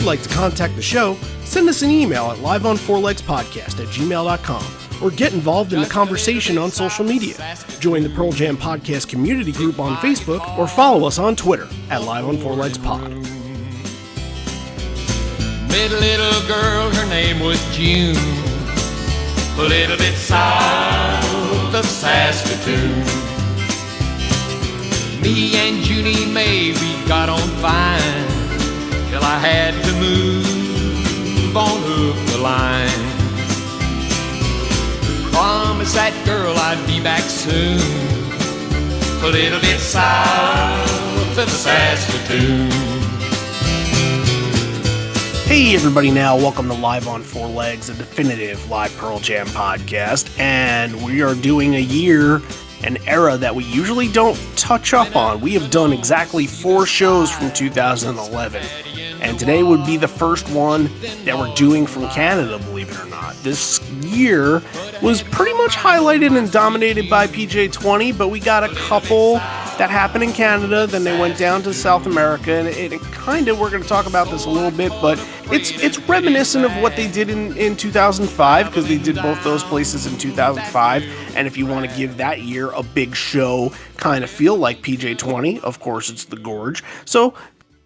like to contact the show, send us an email at liveonfourlegspodcast@gmail.com or get involved in the conversation on social media. Join the Pearl Jam Podcast community group on Facebook or follow us on Twitter at liveonfourlegspod. Met a little girl, her name was June, a little bit south of Saskatoon. Me and Junie Mae, we got on fine, till I had to move on up the line. Promised that girl I'd be back soon, a little bit south of Saskatoon. Hey everybody now, welcome to Live on Four Legs, a definitive live Pearl Jam podcast, and we are doing a year, an era that we usually don't touch up on. We have done exactly 4 shows from 2011, and today would be the first one that we're doing from Canada, believe it or not. This year was pretty much highlighted and dominated by PJ20, but we got a couple that happened in Canada, then they went down to South America, and it kind of, we're going to talk about this a little bit, but it's reminiscent of what they did in 2005, because they did both those places in 2005, and if you want to give that year a big show kind of feel like PJ20, of course it's the Gorge. So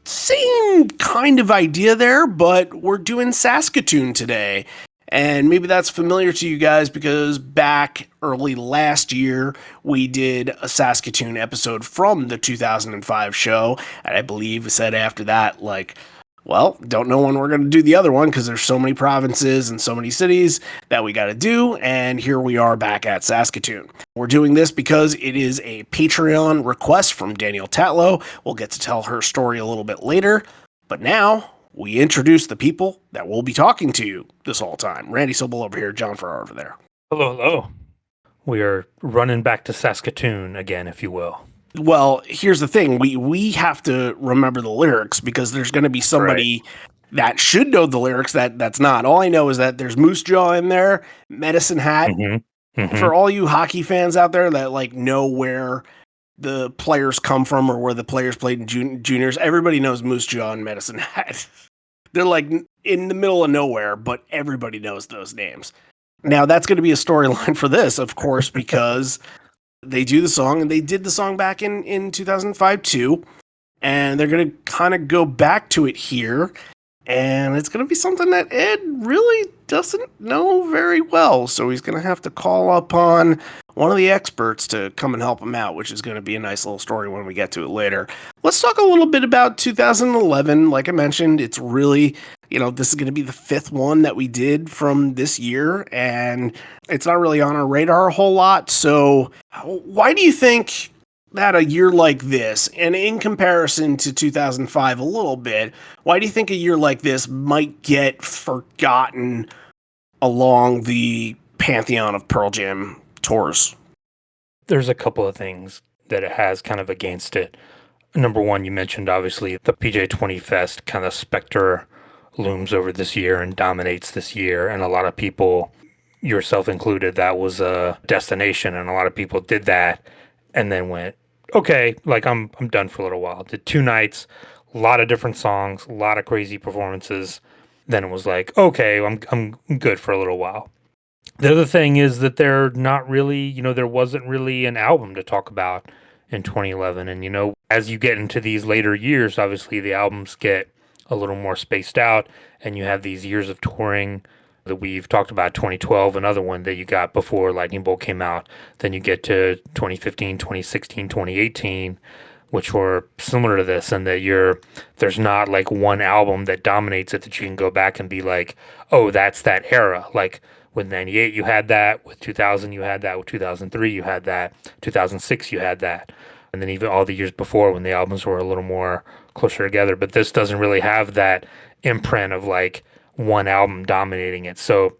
same kind of idea there, but we're doing Saskatoon today. And maybe that's familiar to you guys because back early last year, we did a Saskatoon episode from the 2005 show. And I believe we said after that, like, well, don't know when we're going to do the other one because there's so many provinces and so many cities that we got to do. And here we are back at Saskatoon. We're doing this because it is a Patreon request from Danielle Tatlow. We'll get to tell her story a little bit later. But now we introduce the people that we'll be talking to you this whole time. Randy Sobel over here, John Farrar over there. Hello, hello. We are running back to Saskatoon again, if you will. Well, here's the thing. We have to remember the lyrics because there's going to be somebody that should know the lyrics that's not. All I know is that there's Moosejaw in there, Medicine Hat. Mm-hmm. Mm-hmm. For all you hockey fans out there that like know where the players come from or where the players played in juniors, everybody knows Moosejaw and Medicine Hat. They're like in the middle of nowhere, but everybody knows those names. Now that's going to be a storyline for this, of course, because they do the song and they did the song back in 2005 too. And they're going to kind of go back to it here. And it's going to be something that Ed really doesn't know very well. So he's going to have to call upon one of the experts to come and help him out, which is going to be a nice little story when we get to it later. Let's talk a little bit about 2011. Like I mentioned, it's really, this is going to be the 5th one that we did from this year, and it's not really on our radar a whole lot. So why do you think that a year like this, and in comparison to 2005 a little bit, why do you think a year like this might get forgotten along the pantheon of Pearl Jam tours? There's a couple of things that it has kind of against it. Number one, you mentioned obviously the PJ20 Fest kind of specter looms over this year and dominates this year, and a lot of people, yourself included, that was a destination, and a lot of people did that and then went, okay, like I'm done for a little while. Did 2 nights, a lot of different songs, a lot of crazy performances. Then it was like, okay, I'm good for a little while. The other thing is that they're not really, there wasn't really an album to talk about in 2011. And, as you get into these later years, obviously the albums get a little more spaced out and you have these years of touring that we've talked about, 2012, another one that you got before Lightning Bolt came out. Then you get to 2015, 2016, 2018, which were similar to this, and that there's not like one album that dominates it that you can go back and be like, oh, that's that era. Like with 98, you had that. With 2000, you had that. With 2003, you had that. 2006, you had that. And then even all the years before when the albums were a little more closer together. But this doesn't really have that imprint of like one album dominating it. So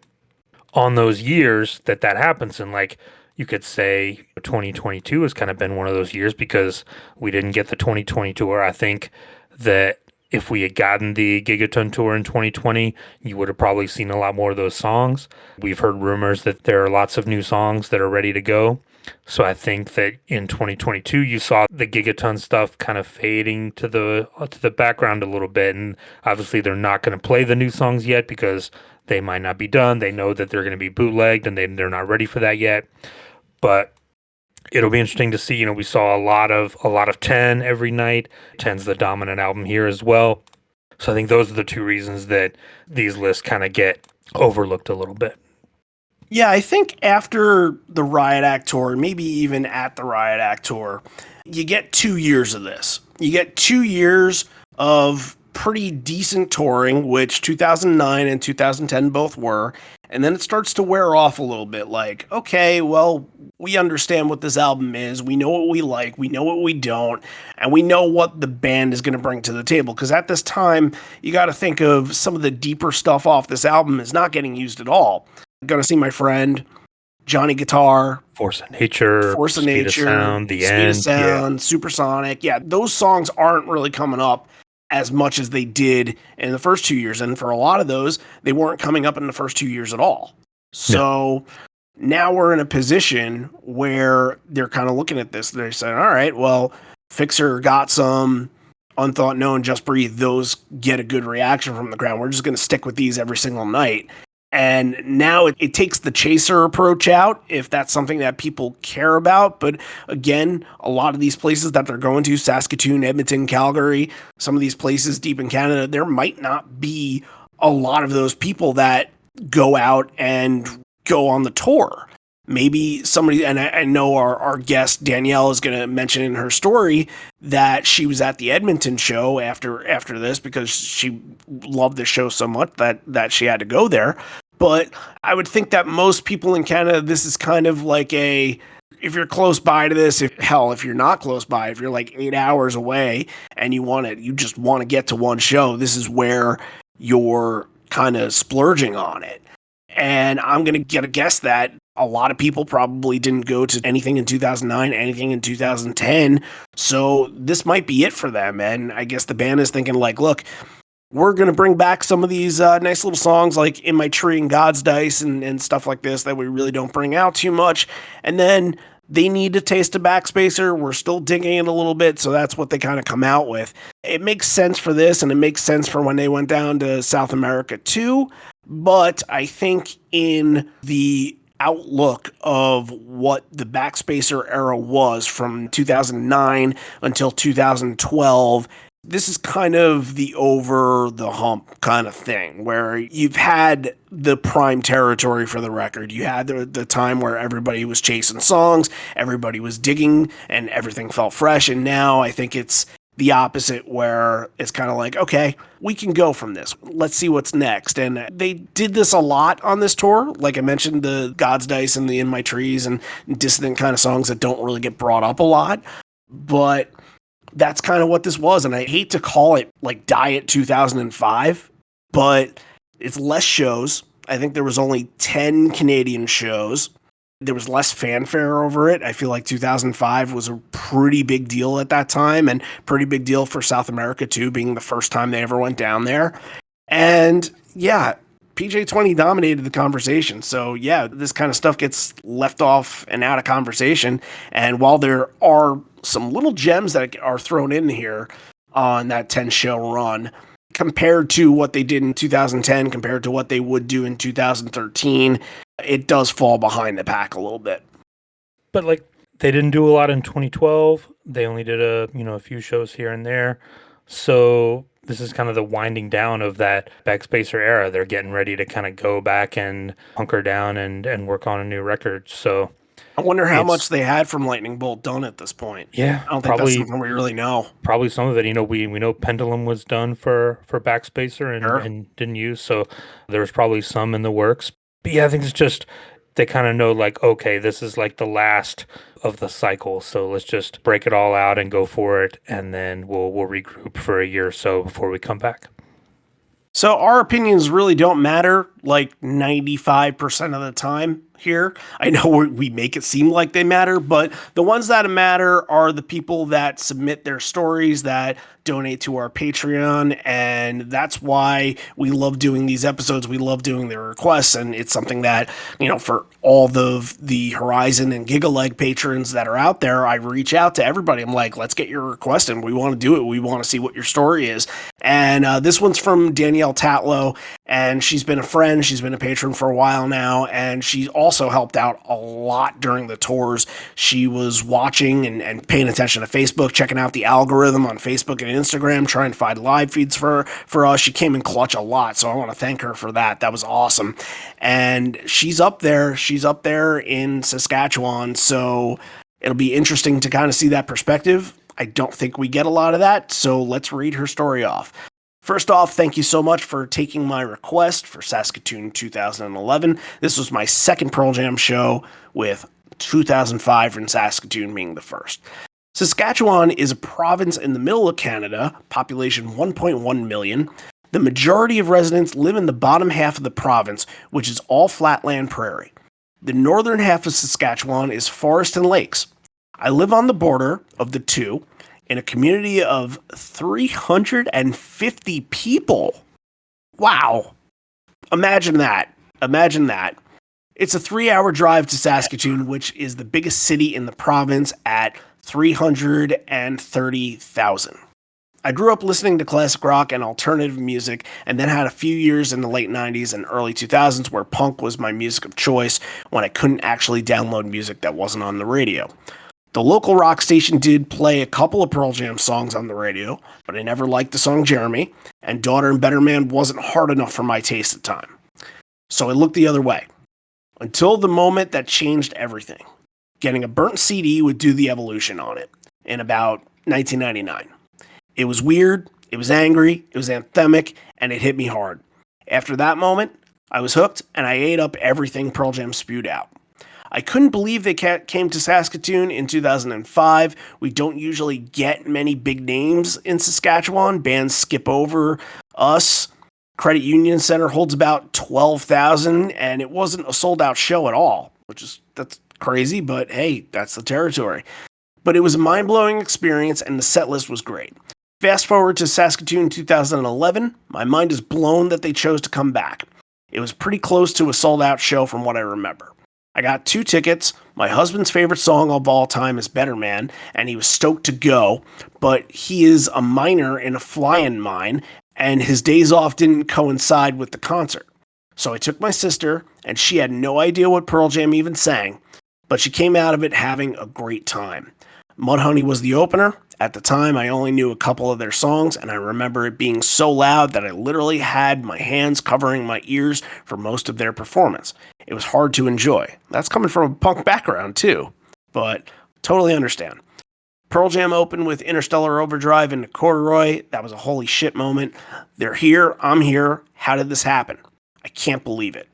on those years that happens, and like you could say 2022 has kind of been one of those years because we didn't get the 2020 tour. I think that if we had gotten the Gigaton tour in 2020, you would have probably seen a lot more of those songs. We've heard rumors that there are lots of new songs that are ready to go. So I think that in 2022, you saw the Gigaton stuff kind of fading to the background a little bit. And obviously, they're not going to play the new songs yet because they might not be done. They know that they're going to be bootlegged, and they're not ready for that yet. But it'll be interesting to see. We saw a lot of 10 every night. 10's the dominant album here as well. So I think those are the two reasons that these lists kind of get overlooked a little bit. Yeah, I think after the Riot Act tour, maybe even at the Riot Act tour, you get 2 years of this. You get 2 years of pretty decent touring, which 2009 and 2010 both were, and then it starts to wear off a little bit. Like, okay, well, we understand what this album is, we know what we like, we know what we don't, and we know what the band is going to bring to the table. Because at this time, you got to think of some of the deeper stuff off this album is not getting used at all. Gonna See My Friend, Johnny Guitar, Force of Nature, Speed of Sound, The Speed End, of Sound, Supersonic. Yeah, those songs aren't really coming up as much as they did in the first 2 years. And for a lot of those, they weren't coming up in the first 2 years at all. So now we're in a position where they're kind of looking at this. They're saying, all right, well, Fixer got some, Unthought Known, Just Breathe. Those get a good reaction from the crowd. We're just going to stick with these every single night. And now it takes the chaser approach out, if that's something that people care about. But again, a lot of these places that they're going to, Saskatoon, Edmonton, Calgary, some of these places deep in Canada, there might not be a lot of those people that go out and go on the tour. Maybe somebody, and I know our guest Danielle is going to mention in her story that she was at the Edmonton show after this because she loved the show so much that she had to go there. But I would think that most people in Canada, this is kind of like if you're close by to this, if you're not close by, if you're like 8 hours away and you just want to get to one show, this is where you're kind of splurging on it. And I'm going to get a guess that a lot of people probably didn't go to anything in 2009, anything in 2010. So this might be it for them. And I guess the band is thinking like, look, we're going to bring back some of these nice little songs like In My Tree and God's Dice and stuff like this that we really don't bring out too much. And then they need to taste a Backspacer. We're still digging it a little bit, so that's what they kind of come out with. It makes sense for this, and it makes sense for when they went down to South America too. But I think in the outlook of what the Backspacer era was from 2009 until 2012, this is kind of the over the hump kind of thing where you've had the prime territory for the record. You had the time where everybody was chasing songs, everybody was digging, and everything felt fresh. And now I think it's the opposite where it's kind of like, okay, we can go from this. Let's see what's next. And they did this a lot on this tour. Like I mentioned, the God's Dice and the In My Trees and dissident kind of songs that don't really get brought up a lot. But that's kind of what this was. And I hate to call it like Diet 2005, but it's less shows. I think there was only 10 Canadian shows. There was less fanfare over it. I feel like 2005 was a pretty big deal at that time and pretty big deal for South America too, being the first time they ever went down there. And yeah, PJ20 dominated the conversation. So yeah, this kind of stuff gets left off and out of conversation. And while there are some little gems that are thrown in here on that 10 show run, compared to what they did in 2010, compared to what they would do in 2013, it does fall behind the pack a little bit. But like they didn't do a lot in 2012. They only did a few shows here and there. So this is kind of the winding down of that Backspacer era. They're getting ready to kind of go back and hunker down and work on a new record. So I wonder how much they had from Lightning Bolt done at this point. Yeah, I don't think that's something we really know. Probably some of it. We know Pendulum was done for Backspacer and didn't use, so there was probably some in the works. But yeah, I think it's just they kind of know like, okay, this is like the last of the cycle, so let's just break it all out and go for it, and then we'll regroup for a year or so before we come back. So our opinions really don't matter. like 95% of the time here. I know we make it seem like they matter, but the ones that matter are the people that submit their stories, that donate to our Patreon, and that's why we love doing these episodes. We love doing their requests, and it's something that, for all the Horizon and Gigaleg patrons that are out there, I reach out to everybody. I'm like, let's get your request in. We want to do it. We want to see what your story is. And this one's from Danielle Tatlow, and she's been a friend. She's been a patron for a while now, and she also helped out a lot during the tours. She was watching and paying attention to Facebook, checking out the algorithm on Facebook and Instagram, trying to find live feeds for us. She came in clutch a lot, so I want to thank her for that. That was awesome. And she's up there. She's up there in Saskatchewan, so it'll be interesting to kind of see that perspective. I don't think we get a lot of that, so let's read her story off. First off, thank you so much for taking my request for Saskatoon 2011. This was my second Pearl Jam show, with 2005 in Saskatoon being the first. Saskatchewan is a province in the middle of Canada, population 1.1 million. The majority of residents live in the bottom half of the province, which is all flatland prairie. The northern half of Saskatchewan is forest and lakes. I live on the border of the two, in a community of 350 people. Wow. Imagine that. Imagine that. It's a 3-hour drive to Saskatoon, which is the biggest city in the province at 330,000. I grew up listening to classic rock and alternative music, and then had a few years in the late 90s and early 2000s where punk was my music of choice when I couldn't actually download music that wasn't on the radio. The local rock station did play a couple of Pearl Jam songs on the radio, but I never liked the song Jeremy, and Daughter and Better Man wasn't hard enough for my taste at the time. So I looked the other way. Until the moment that changed everything. Getting a burnt CD with Do the Evolution on it in about 1999. It was weird, it was angry, it was anthemic, and it hit me hard. After that moment, I was hooked, and I ate up everything Pearl Jam spewed out. I couldn't believe they came to Saskatoon in 2005. We don't usually get many big names in Saskatchewan. Bands skip over us. Credit Union Center holds about 12,000, and it wasn't a sold-out show at all, that's crazy, but hey, that's the territory. But it was a mind-blowing experience, and the set list was great. Fast forward to Saskatoon 2011, my mind is blown that they chose to come back. It was pretty close to a sold-out show from what I remember. I got 2 tickets. My husband's favorite song of all time is Better Man, and he was stoked to go, but he is a miner in a fly-in mine, and his days off didn't coincide with the concert. So I took my sister, and she had no idea what Pearl Jam even sang, but she came out of it having a great time. Mudhoney was the opener. At the time, I only knew a couple of their songs, and I remember it being so loud that I literally had my hands covering my ears for most of their performance. It was hard to enjoy. That's coming from a punk background, too, but totally understand. Pearl Jam opened with Interstellar Overdrive into Corduroy. That was a holy shit moment. They're here, I'm here. How did this happen? I can't believe it.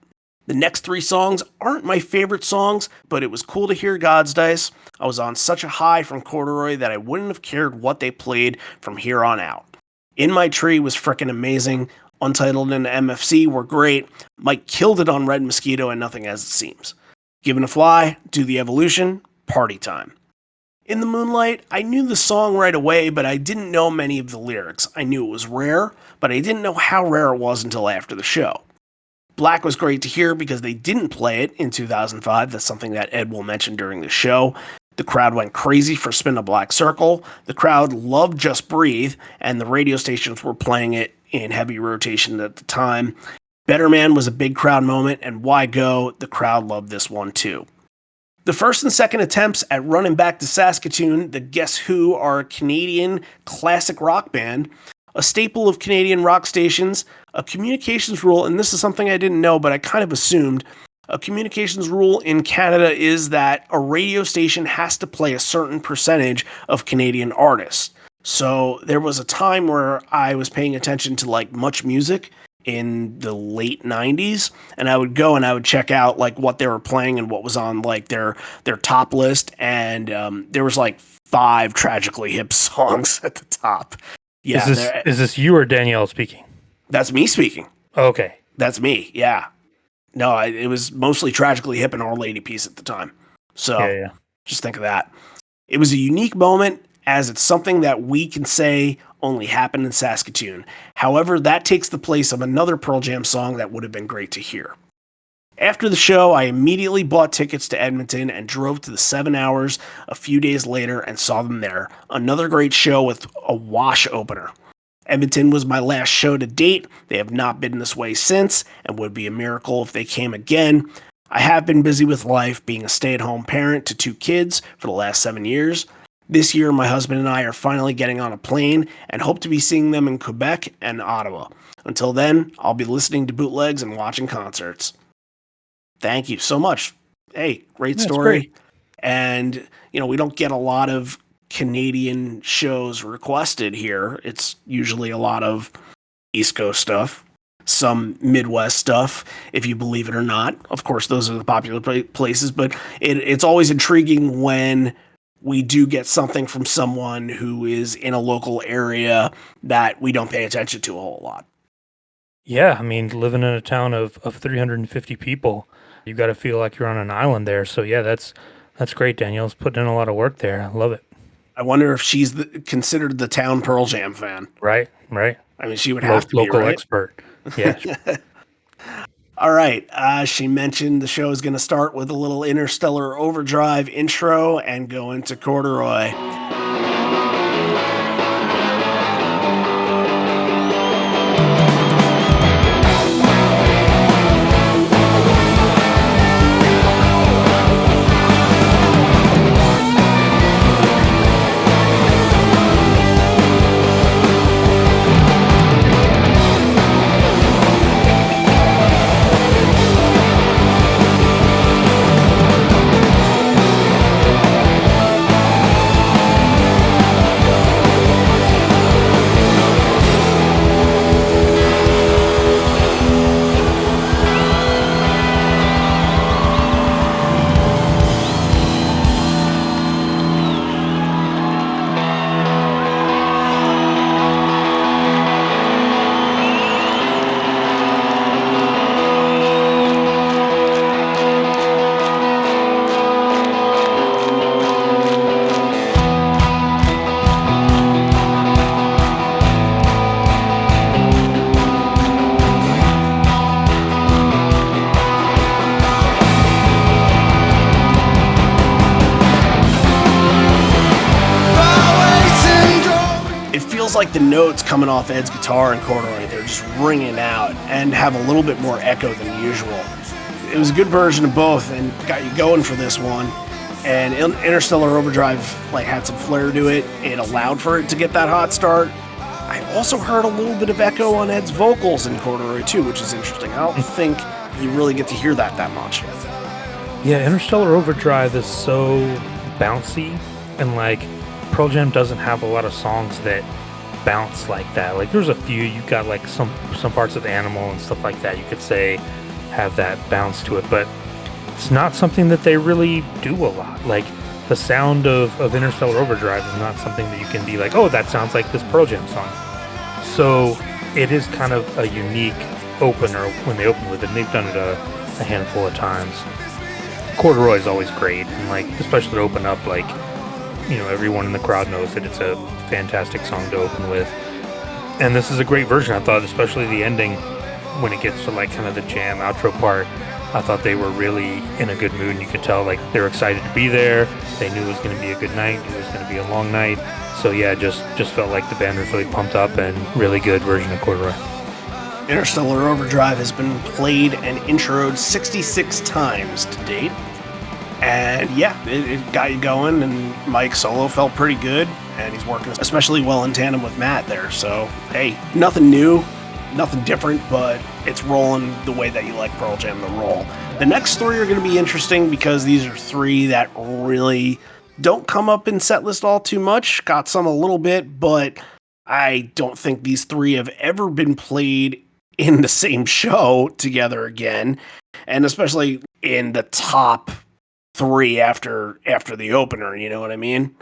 The next 3 songs aren't my favorite songs, but it was cool to hear God's Dice. I was on such a high from Corduroy that I wouldn't have cared what they played from here on out. In My Tree was frickin' amazing. Untitled and MFC were great. Mike killed it on Red Mosquito and Nothing As It Seems. Given a Fly, Do the Evolution, party time. In the Moonlight, I knew the song right away, but I didn't know many of the lyrics. I knew it was rare, but I didn't know how rare it was until after the show. Black was great to hear because they didn't play it in 2005. That's something that Ed will mention during the show. The crowd went crazy for Spin a Black Circle. The crowd loved Just Breathe, and the radio stations were playing it in heavy rotation at the time. Better Man was a big crowd moment, and Why Go? The crowd loved this one too. The first and second attempts at Running Back to Saskatoon, the Guess Who are a Canadian classic rock band, a staple of Canadian rock stations, a communications rule, and this is something I didn't know, but I kind of assumed. A communications rule in Canada is that a radio station has to play a certain percentage of Canadian artists. So there was a time where I was paying attention to like Much Music in the late 90s, and I would go and I would check out like what they were playing and what was on like their top list, and there was like 5 Tragically Hip songs at the top. Yeah, is this you or Danielle speaking? That's me speaking. Okay. That's me, yeah. No, it was mostly Tragically Hip and Our Lady piece at the time. So Yeah. just think of that. It was a unique moment as it's something that we can say only happened in Saskatoon. However, that takes the place of another Pearl Jam song that would have been great to hear. After the show, I immediately bought tickets to Edmonton and drove to the 7 Hours a few days later and saw them there. Another great show with a wash opener. Edmonton was my last show to date. They have not been this way since, and would be a miracle if they came again. I have been busy with life, being a stay-at-home parent to 2 kids for the last 7 years. This year, my husband and I are finally getting on a plane and hope to be seeing them in Quebec and Ottawa. Until then, I'll be listening to bootlegs and watching concerts. Thank you so much. Hey, great story. Great. And, we don't get a lot of Canadian shows requested here. It's usually a lot of East Coast stuff, some Midwest stuff, if you believe it or not. Of course, those are the popular places, but it's always intriguing when we do get something from someone who is in a local area that we don't pay attention to a whole lot. Yeah, I mean, living in a town of 350 people, you got to feel like you're on an island there. So yeah, that's great. Danielle's putting in a lot of work there. I love it. I wonder if she's considered the town Pearl Jam fan. Right. I mean, she would have to be, local right? expert. Yeah. All right. She mentioned the show is going to start with a little Interstellar Overdrive intro and go into Corduroy. Like the notes coming off Ed's guitar and Corduroy, they're just ringing out and have a little bit more echo than usual. It was a good version of both and got you going for this one. And Interstellar Overdrive had some flair to it. It allowed for it to get that hot start. I also heard a little bit of echo on Ed's vocals in Corduroy too, which is interesting. I don't think you really get to hear that much. Yeah, Interstellar Overdrive is so bouncy, and Pearl Jam doesn't have a lot of songs that bounce like that. There's a few. You've got some parts of Animal and stuff like that you could say have that bounce to it, but it's not something that they really do a lot. The sound of Interstellar Overdrive is not something that you can be like, oh, that sounds like this Pearl Jam song. So it is kind of a unique opener when they open with it, and they've done it a handful of times. Corduroy is always great, and especially to open up, everyone in the crowd knows that it's a fantastic song to open with. And this is a great version. I thought, especially the ending, when it gets to kind of the jam outro part, I thought they were really in a good mood, and you could tell they were excited to be there. They knew it was going to be a good night. It was going to be a long night. So yeah, just felt like the band was really pumped up, and really good version of Corduroy. Interstellar Overdrive has been played and introed 66 times to date. And yeah, it got you going, and Mike's solo felt pretty good, and he's working especially well in tandem with Matt there. So, hey, nothing new, nothing different, but it's rolling the way that you like Pearl Jam to roll. The next 3 are going to be interesting because these are 3 that really don't come up in setlist all too much. Got some a little bit, but I don't think these 3 have ever been played in the same show together again, and especially in the top 3 after the opener, you know what I mean?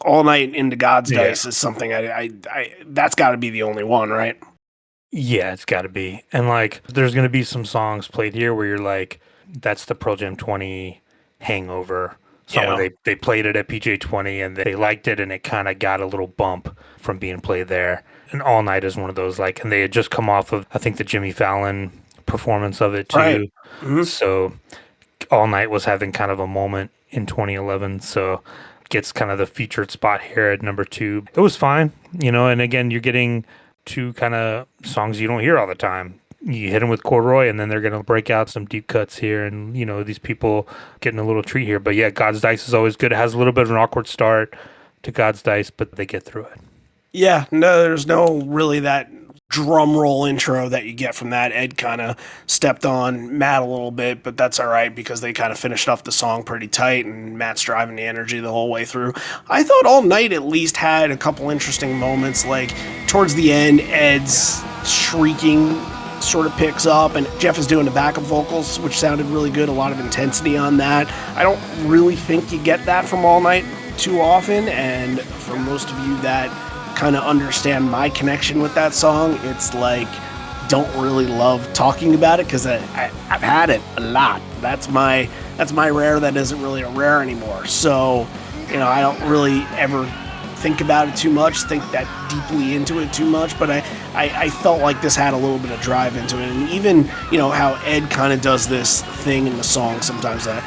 All Night into God's Dice is something I that's got to be the only one, right? Yeah, it's got to be. And like, there's going to be some songs played here where you're like, that's the Pearl Jam 20 hangover song where Yeah. they played it at PJ 20 and they liked it and it kind of got a little bump from being played there. And All Night is one of those, like, and they had just come off of, I think, the Jimmy Fallon performance of it Right. too. Hmm. So All Night was having kind of a moment in 2011. So gets kind of the featured spot here at number 2. It was fine, and again, you're getting two kind of songs you don't hear all the time. You hit them with Corduroy, and then they're going to break out some deep cuts here, and these people getting a little treat here. But yeah, God's Dice is always good. It has a little bit of an awkward start to God's Dice, but they get through it. Yeah, no, there's no really that drum roll intro that you get from that. Ed kind of stepped on Matt a little bit, but that's all right because they kind of finished off the song pretty tight and Matt's driving the energy the whole way through. I thought All Night at least had a couple interesting moments, like towards the end, Ed's shrieking sort of picks up and Jeff is doing the backup vocals, which sounded really good, a lot of intensity on that. I don't really think you get that from All Night too often, and for most of you that kind of understand my connection with that song, it's like don't really love talking about it because I've had it a lot. That's my rare that isn't really a rare anymore. So I don't really ever think about it too much, think that deeply into it too much, but I felt like this had a little bit of drive into it. And even how Ed kind of does this thing in the song sometimes, that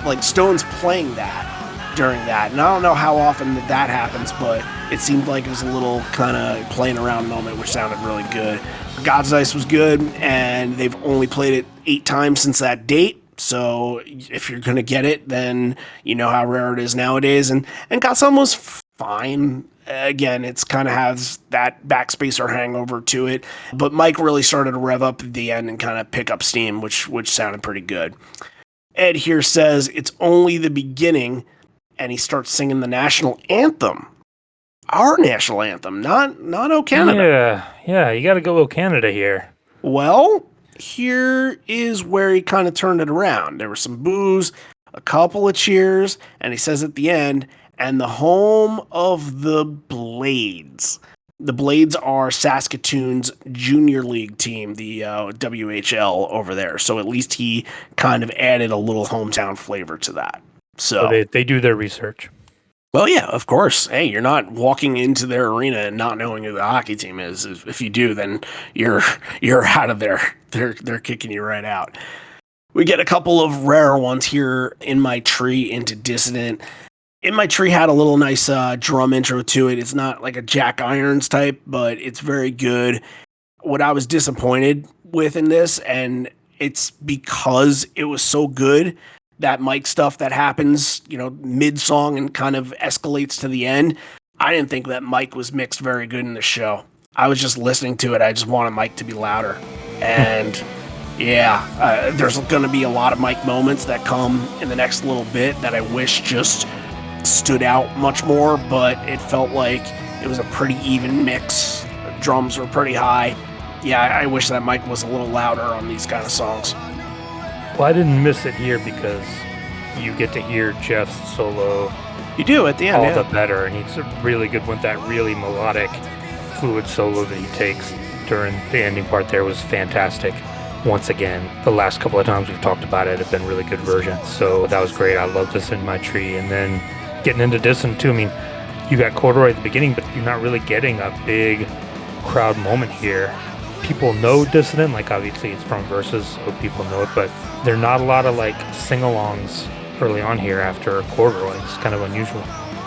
like Stone's playing that during that. And I don't know how often that happens, but it seemed like it was a little kind of playing around moment, which sounded really good. God's Dice was good, and they've only played it 8 times since that date. So if you're going to get it, then you know how rare it is nowadays. And Godsam was fine. Again, it's kind of has that backspacer hangover to it. But Mike really started to rev up at the end and kind of pick up steam, which sounded pretty good. Ed here says it's only the beginning, and he starts singing the national anthem. Our national anthem, not O Canada. Yeah, you got to go O Canada here. Well, here is where he kind of turned it around. There were some boos, a couple of cheers, and he says at the end, and the home of the Blades. The Blades are Saskatoon's junior league team, the WHL over there. So at least he kind of added a little hometown flavor to that. So they do their research. Well, yeah, of course. Hey, you're not walking into their arena and not knowing who the hockey team is. If you do, then you're out of there. They're kicking you right out. We get a couple of rare ones here. In My Tree into Dissident. In My Tree had a little nice drum intro to it. It's not like a Jack Irons type, but it's very good. What I was disappointed with in this, and it's because it was so good, that Mike stuff that happens, mid-song and kind of escalates to the end. I didn't think that Mike was mixed very good in the show. I was just listening to it. I just wanted Mike to be louder. And yeah, there's going to be a lot of Mike moments that come in the next little bit that I wish just stood out much more, but it felt like it was a pretty even mix. The drums were pretty high. Yeah, I wish that Mike was a little louder on these kind of songs. Well, I didn't miss it here because you get to hear Jeff's solo. You do at the end, all the better, and he's really good with that really melodic, fluid solo that he takes during the ending part. There was fantastic. Once again, the last couple of times we've talked about it have been really good versions, so that was great. I love this In My Tree, and then getting into Dissident too. I mean, you got Corduroy at the beginning, but you're not really getting a big crowd moment here. People know Dissident, like obviously it's from Versus, so people know it, but there are not a lot of like sing-alongs early on here after Corduroy. It's kind of unusual.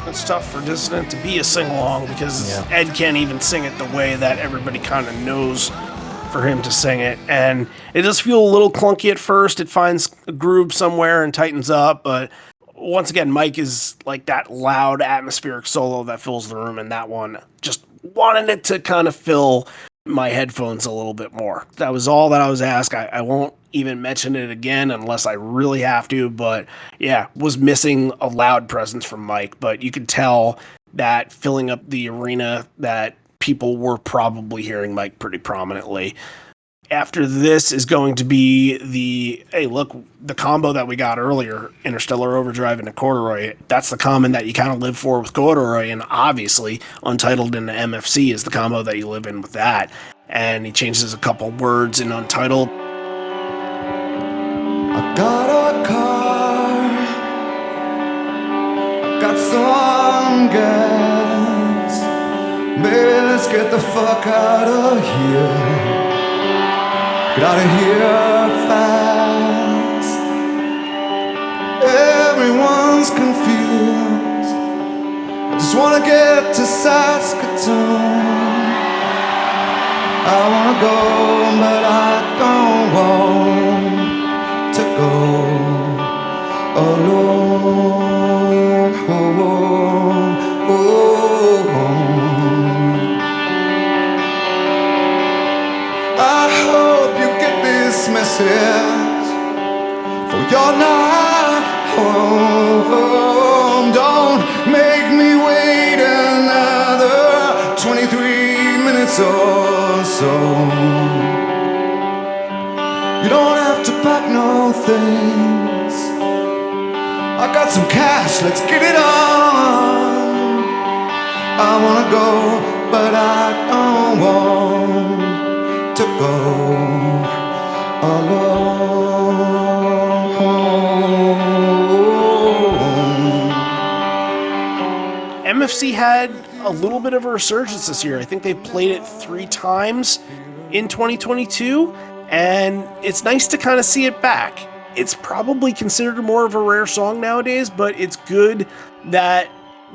It's tough for Dissident to be a sing-along because Ed can't even sing it the way that everybody kind of knows for him to sing it. And it does feel a little clunky at first. It finds a groove somewhere and tightens up, but once again, Mike is like that loud atmospheric solo that fills the room, and that one just wanted it to kind of fill my headphones a little bit more. That was all that I was asked. I won't even mention it again unless I really have to, but yeah, was missing a loud presence from Mike, but you could tell that filling up the arena that people were probably hearing Mike pretty prominently. after this is going to be the combo that we got earlier, Interstellar Overdrive and the Corduroy. That's the common that you kind of live for with Corduroy, and obviously Untitled and the MFC is the combo that you live in with that. And he changes a couple words in Untitled. I got a car, I got some gas. Baby, let's get the fuck out of here. Get out of here fast. Everyone's confused. I just wanna get to Saskatoon. I wanna go, but I don't want to go alone. I hope you get this message, for you're not home. Don't make me wait another 23 minutes or so. You don't have to pack no things. I got some cash, let's get it on. I wanna go, but I don't want to go alone. MFC had a little bit of a resurgence this year. I think they played it 3 times in 2022, and it's nice to kind of see it back. It's probably considered more of a rare song nowadays, but it's good that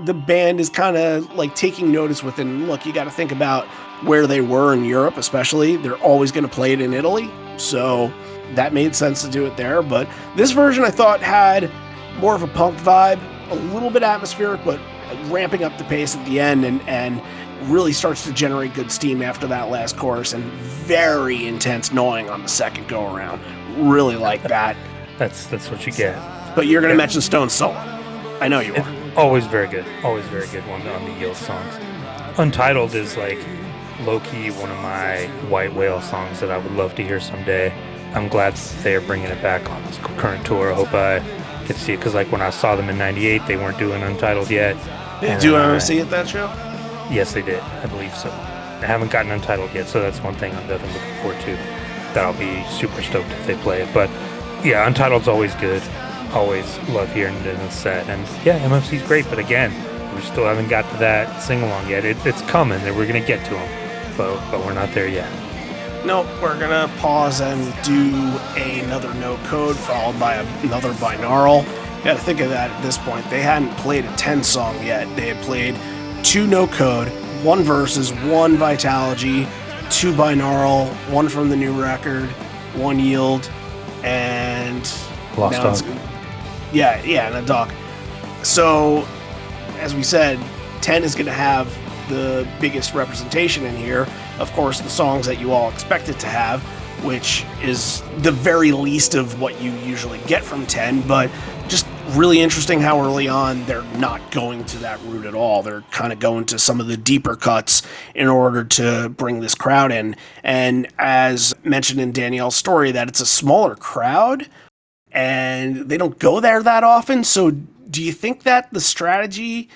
the band is kind of like taking notice with it. And look, you got to think about where they were in Europe, especially. They're always going to play it in Italy, so that made sense to do it there. But this version I thought had more of a punk vibe, a little bit atmospheric, but ramping up the pace at the end, and really starts to generate good steam after that last chorus, and very intense gnawing on the second go around. Really like that. That's what you get. But you're going to mention Stone's solo. I know you are. Always very good. Always very good one on the Yield songs. Untitled is like low-key one of my White Whale songs that I would love to hear someday. I'm glad they're bringing it back on this current tour. I hope I get to see it, because like when I saw them in 98, they weren't doing Untitled yet. Did you ever see at that show? Yes, they did. I believe so. I haven't gotten Untitled yet, so that's one thing I'm definitely looking forward to. That I'll be super stoked if they play it. But yeah, Untitled's always good. Always love hearing it in the set. And yeah, MFC's great, but again, we still haven't got to that sing-along yet. It's coming, and we're going to get to them, but we're not there yet. Nope, we're going to pause and do another no code followed by another binaural. You got to think of that at this point. They hadn't played a 10 song yet. They had played 2 no code, 1 verses, 1 Vitalogy, 2 binaural, 1 from the new record, 1 Yield, and Lost Dog. Yeah, and a Dog. So, as we said, 10 is going to have the biggest representation in here. Of course, the songs that you all expect it to have, which is the very least of what you usually get from 10, but just really interesting how early on they're not going to that route at all. They're kind of going to some of the deeper cuts in order to bring this crowd in. And as mentioned in Danielle's story, that it's a smaller crowd and they don't go there that often. So do you think that the strategy,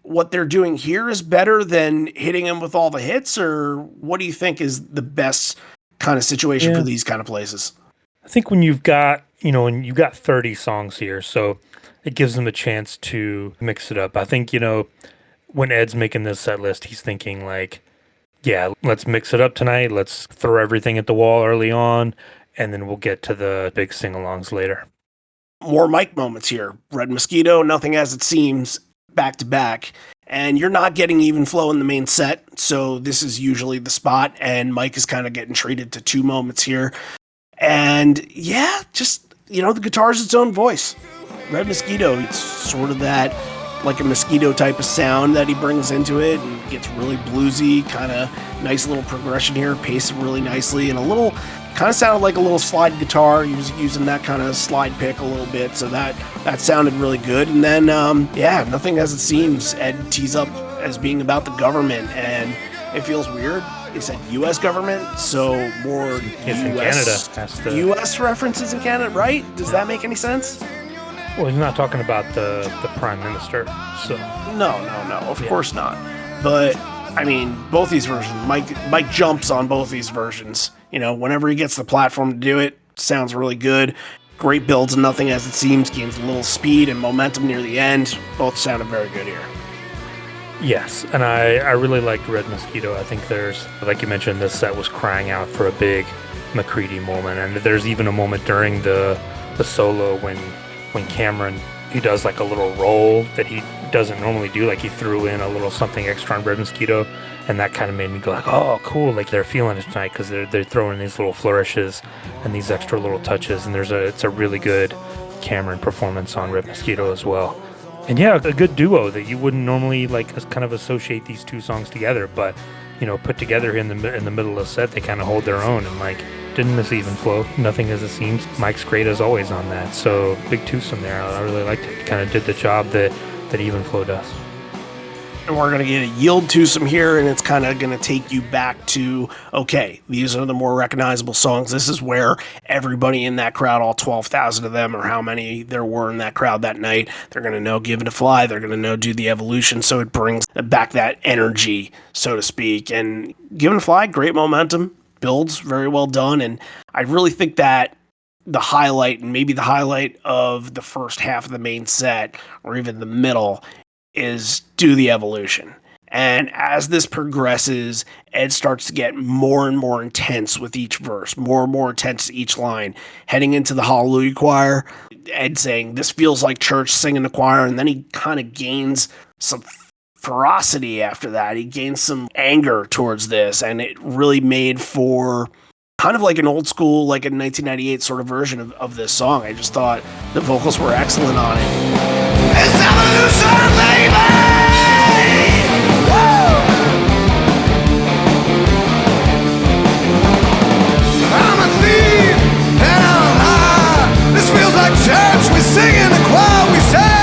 what they're doing here, is better than hitting them with all the hits, or what do you think is the best kind of situation for these kind of places? I think when you've got 30 songs here, so it gives them a chance to mix it up. I think, when Ed's making this set list, he's thinking like, yeah, let's mix it up tonight. Let's throw everything at the wall early on, and then we'll get to the big sing-alongs later. More Mike moments here. Red Mosquito, Nothing As It Seems, back to back. And you're not getting even flow in the main set, so this is usually the spot, and Mike is kind of getting treated to 2 moments here. And yeah, just, the guitar's its own voice. Red Mosquito, it's sort of that, like a Mosquito type of sound that he brings into it, and gets really bluesy, kind of nice little progression here, paced really nicely, and a little, kind of sounded like a little slide guitar. He was using that kind of slide pick a little bit, so that sounded really good. And then, Nothing As It Seems, Ed tees up as being about the government, and it feels weird. They said U.S. government, so more U.S. references in Canada, right? Does that make any sense? Well, he's not talking about the Prime Minister, so... No, of course not. But, I mean, both these versions, Mike jumps on both these versions. You know, whenever he gets the platform to do it, sounds really good. Great builds and nothing as it seems, gains a little speed and momentum near the end. Both sounded very good here. Yes, and I really liked Red Mosquito. I think there's, like you mentioned, this set was crying out for a big McCready moment, and there's even a moment during the solo when Cameron, he does like a little roll that he doesn't normally do, like he threw in a little something extra on Red Mosquito, and that kind of made me go like, oh, cool, like they're feeling it tonight because they're throwing these little flourishes and these extra little touches, and it's a really good Cameron performance on Red Mosquito as well. And yeah, a good duo that you wouldn't normally like kind of associate these two songs together, but you know, put together in the middle of the set, they kind of hold their own and like didn't miss even flow. Nothing as it seems. Mike's great as always on that. So big twosome there. I really liked it. Kind of did the job that even flow does. And we're going to get a yield twosome here, and it's kind of going to take you back to, okay, these are the more recognizable songs. This is where everybody in that crowd, all 12,000 of them, or how many there were in that crowd that night, they're going to know Given to Fly, they're going to know Do the Evolution, so it brings back that energy, so to speak. And Given to Fly, great momentum, builds, very well done, and I really think that the highlight, and maybe the highlight of the first half of the main set, or even the middle, is Do the Evolution. And as this progresses, Ed starts to get more and more intense with each verse, more and more intense each line. Heading into the Hallelujah choir, Ed saying, this feels like church, singing the choir, and then he kind of gains some ferocity after that. He gains some anger towards this, and it really made for kind of like an old school, like a 1998 sort of version of this song. I just thought the vocals were excellent on it. It's evolution, baby! Woo! I'm a thief and I'm high. This feels like church. We sing in the choir. We say.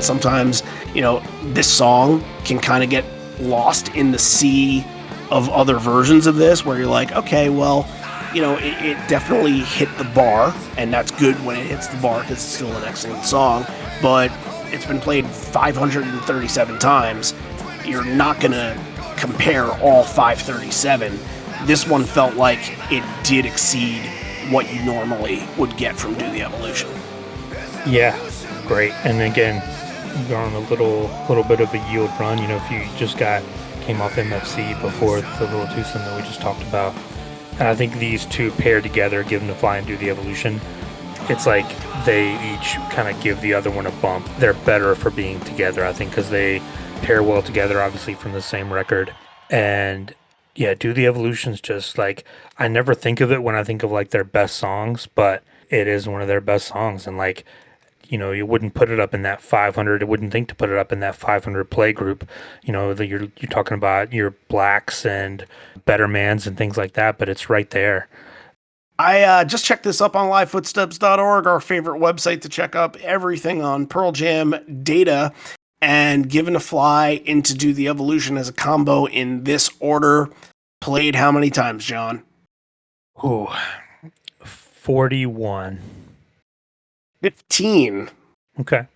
Sometimes, you know, this song can kind of get lost in the sea of other versions of this where you're like, okay, well, you know, it definitely hit the bar, and that's good when it hits the bar because it's still an excellent song, but it's been played 537 times. You're not going to compare all 537. This one felt like it did exceed what you normally would get from Do the Evolution. Yeah, great. And again, you're on a little bit of a yield run. You know, if you just came off MFC before the little twosome that we just talked about, and I think these two paired together, Given to Fly and Do the Evolution, it's like they each kind of give the other one a bump. They're better for being together, I think, because they pair well together, obviously from the same record. And yeah, Do the Evolution's just like, I never think of it when I think of like their best songs, but it is one of their best songs. And like, you know, you wouldn't put it up in that 500. It wouldn't think to put it up in that 500 play group. You know, that you're talking about your Blacks and Better Mans and things like that, but it's right there. I just checked this up on livefootsteps.org, our favorite website to check up everything on Pearl Jam data, and Given to Fly into Do the Evolution as a combo in this order. Played how many times, John? Ooh, 41. 15. Okay.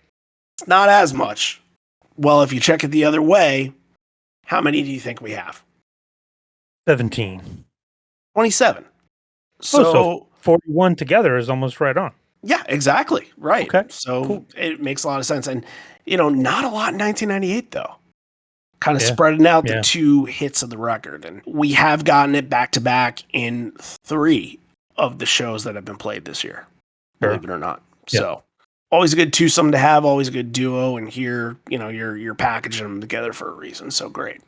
It's not as much. Well, if you check it the other way, how many do you think we have? 17. 27. So 41 together is almost right on. Yeah, exactly. Right. Okay. So cool. It makes a lot of sense. And, you know, not a lot in 1998, though. kind of Yeah. spreading out the Yeah. 2 hits of the record. And we have gotten it back to back in 3 of the shows that have been played this year, believe it or not. Yep. So always a good twosome to have, always a good duo. And here, you're packaging them together for a reason. So great.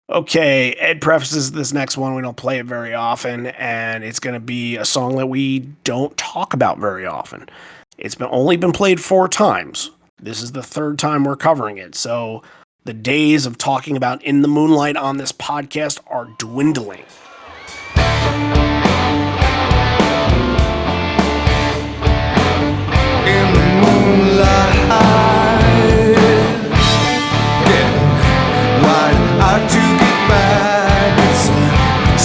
Okay, Ed prefaces this next one. We don't play it very often, and it's going to be a song that we don't talk about very often. It's only been played 4 times. This is the 3rd time we're covering it. So the days of talking about In the Moonlight on this podcast are dwindling. In the moonlight, getting right out to get back. It's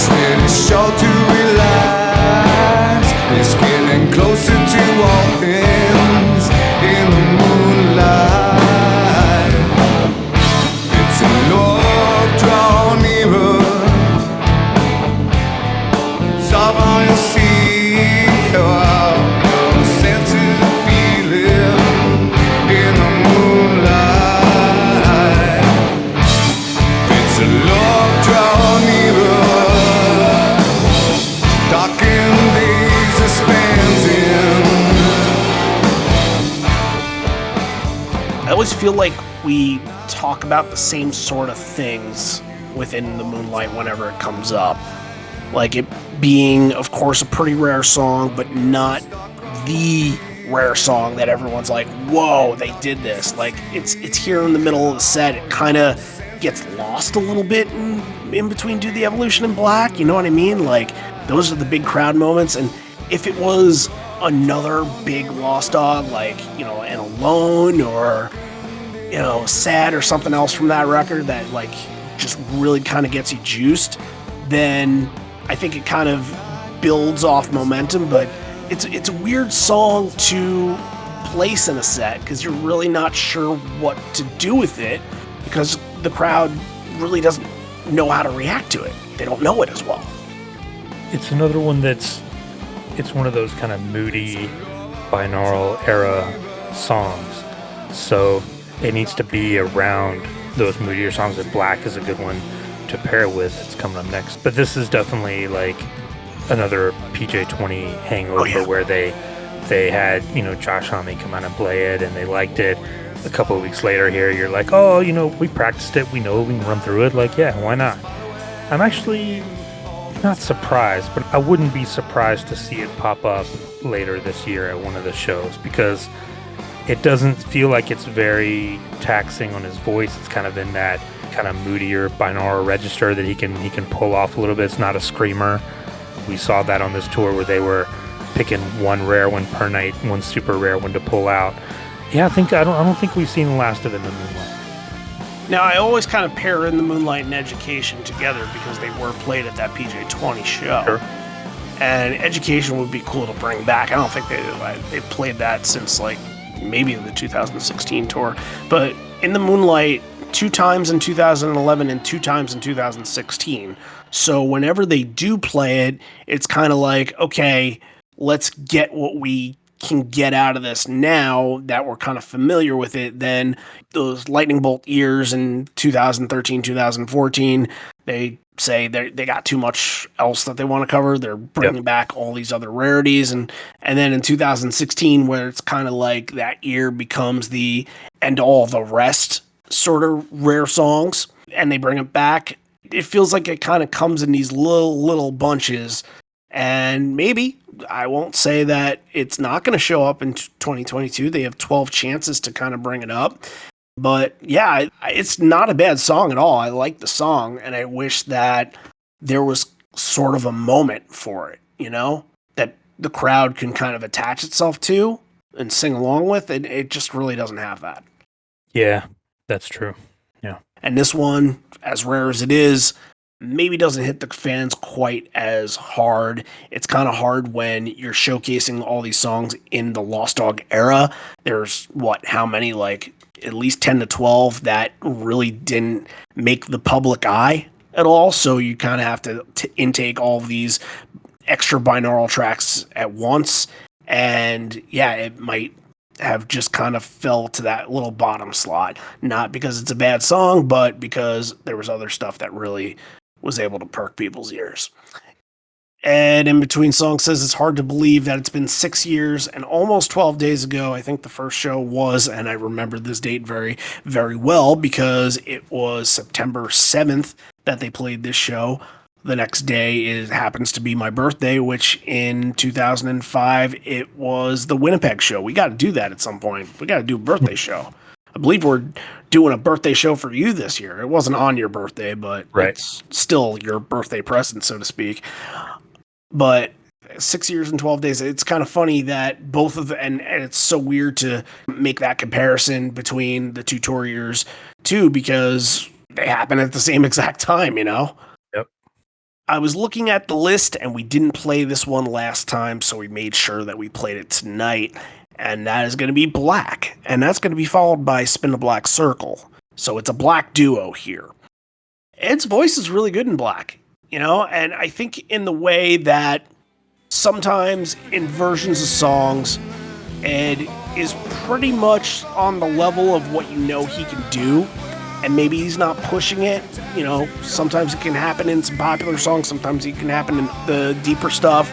really short to relax. It's getting closer to all ends. In the moonlight, it's a love drawn nearer. Stop on your seat. Your senses of feeling in the moonlight. It's a love drawn nearer. Darkened days are spent in. I always feel like we talk about the same sort of things within the Moonlight whenever it comes up. Like it being, of course, a pretty rare song, but not the rare song that everyone's like, whoa, they did this. Like it's here in the middle of the set. It kind of gets lost a little bit in between Do the Evolution and Black. You know what I mean? Like those are the big crowd moments. And if it was another big lost dog, like, an Alone or, Sad or something else from that record that like just really kind of gets you juiced, then I think it kind of builds off momentum. But it's a weird song to place in a set because you're really not sure what to do with it because the crowd really doesn't know how to react to it. They don't know it as well. It's another one it's one of those kind of moody binaural era songs. So it needs to be around those moodier songs, and Black is a good one to pair it with. It's coming up next. But this is definitely like another PJ20 hangover where they had, Josh Homme come out and play it and they liked it. A couple of weeks later here, you're like, oh, we practiced it. We know we can run through it. Like, yeah, why not? I'm actually not surprised, but I wouldn't be surprised to see it pop up later this year at one of the shows because it doesn't feel like it's very taxing on his voice. It's kind of in that kind of moodier binaural register that he can pull off a little bit. It's not a screamer. We saw that on this tour where they were picking one rare one per night, one super rare one to pull out. Yeah, I don't think we've seen the last of In the Moonlight. Now, I always kind of pair In the Moonlight and Education together because they were played at that PJ20 show. Sure. And Education would be cool to bring back. I don't think they played that since like maybe the 2016 tour. But In the Moonlight 2 times in 2011 and 2 times in 2016. So whenever they do play it, it's kind of like, okay, let's get what we can get out of this now that we're kind of familiar with it. Then those lightning bolt years in 2013, 2014, they say they got too much else that they want to cover. They're bringing back all these other rarities. And then in 2016, where it's kind of like that year becomes the end all the rest sort of rare songs, and they bring it back. It feels like it kind of comes in these little bunches. And maybe, I won't say that it's not going to show up in 2022. They have 12 chances to kind of bring it up. But yeah, it's not a bad song at all. I like the song, and I wish that there was sort of a moment for it, that the crowd can kind of attach itself to and sing along with. And it just really doesn't have that. Yeah, that's true. Yeah. And this one, as rare as it is, maybe doesn't hit the fans quite as hard. It's kind of hard when you're showcasing all these songs in the Lost Dog era. There's how many, like at least 10 to 12 that really didn't make the public eye at all. So you kind of have to intake all of these extra binaural tracks at once. And yeah, it might have just kind of fell to that little bottom slot. Not because it's a bad song, but because there was other stuff that really was able to perk people's ears. And in between songs says it's hard to believe that it's been 6 years and almost 12 days ago. I think the first show was, and I remember this date very, very well because it was September 7th that they played this show. The next day happens to be my birthday, which in 2005, it was the Winnipeg show. We got to do that at some point. We got to do a birthday show. I believe we're doing a birthday show for you this year. It wasn't on your birthday, but it's still your birthday present, so to speak. But 6 years and 12 days, it's kind of funny that both of them, and it's so weird to make that comparison between the two tour years too, because they happen at the same exact time, you know? Yep. I was looking at the list and we didn't play this one last time, so we made sure that we played it tonight. And that is going to be Black. And that's going to be followed by Spin the Black Circle. So it's a Black duo here. Ed's voice is really good in Black. You know, and I think in the way that sometimes in versions of songs, Ed is pretty much on the level of what you know he can do, and maybe he's not pushing it. You know, sometimes it can happen in some popular songs, sometimes it can happen in the deeper stuff,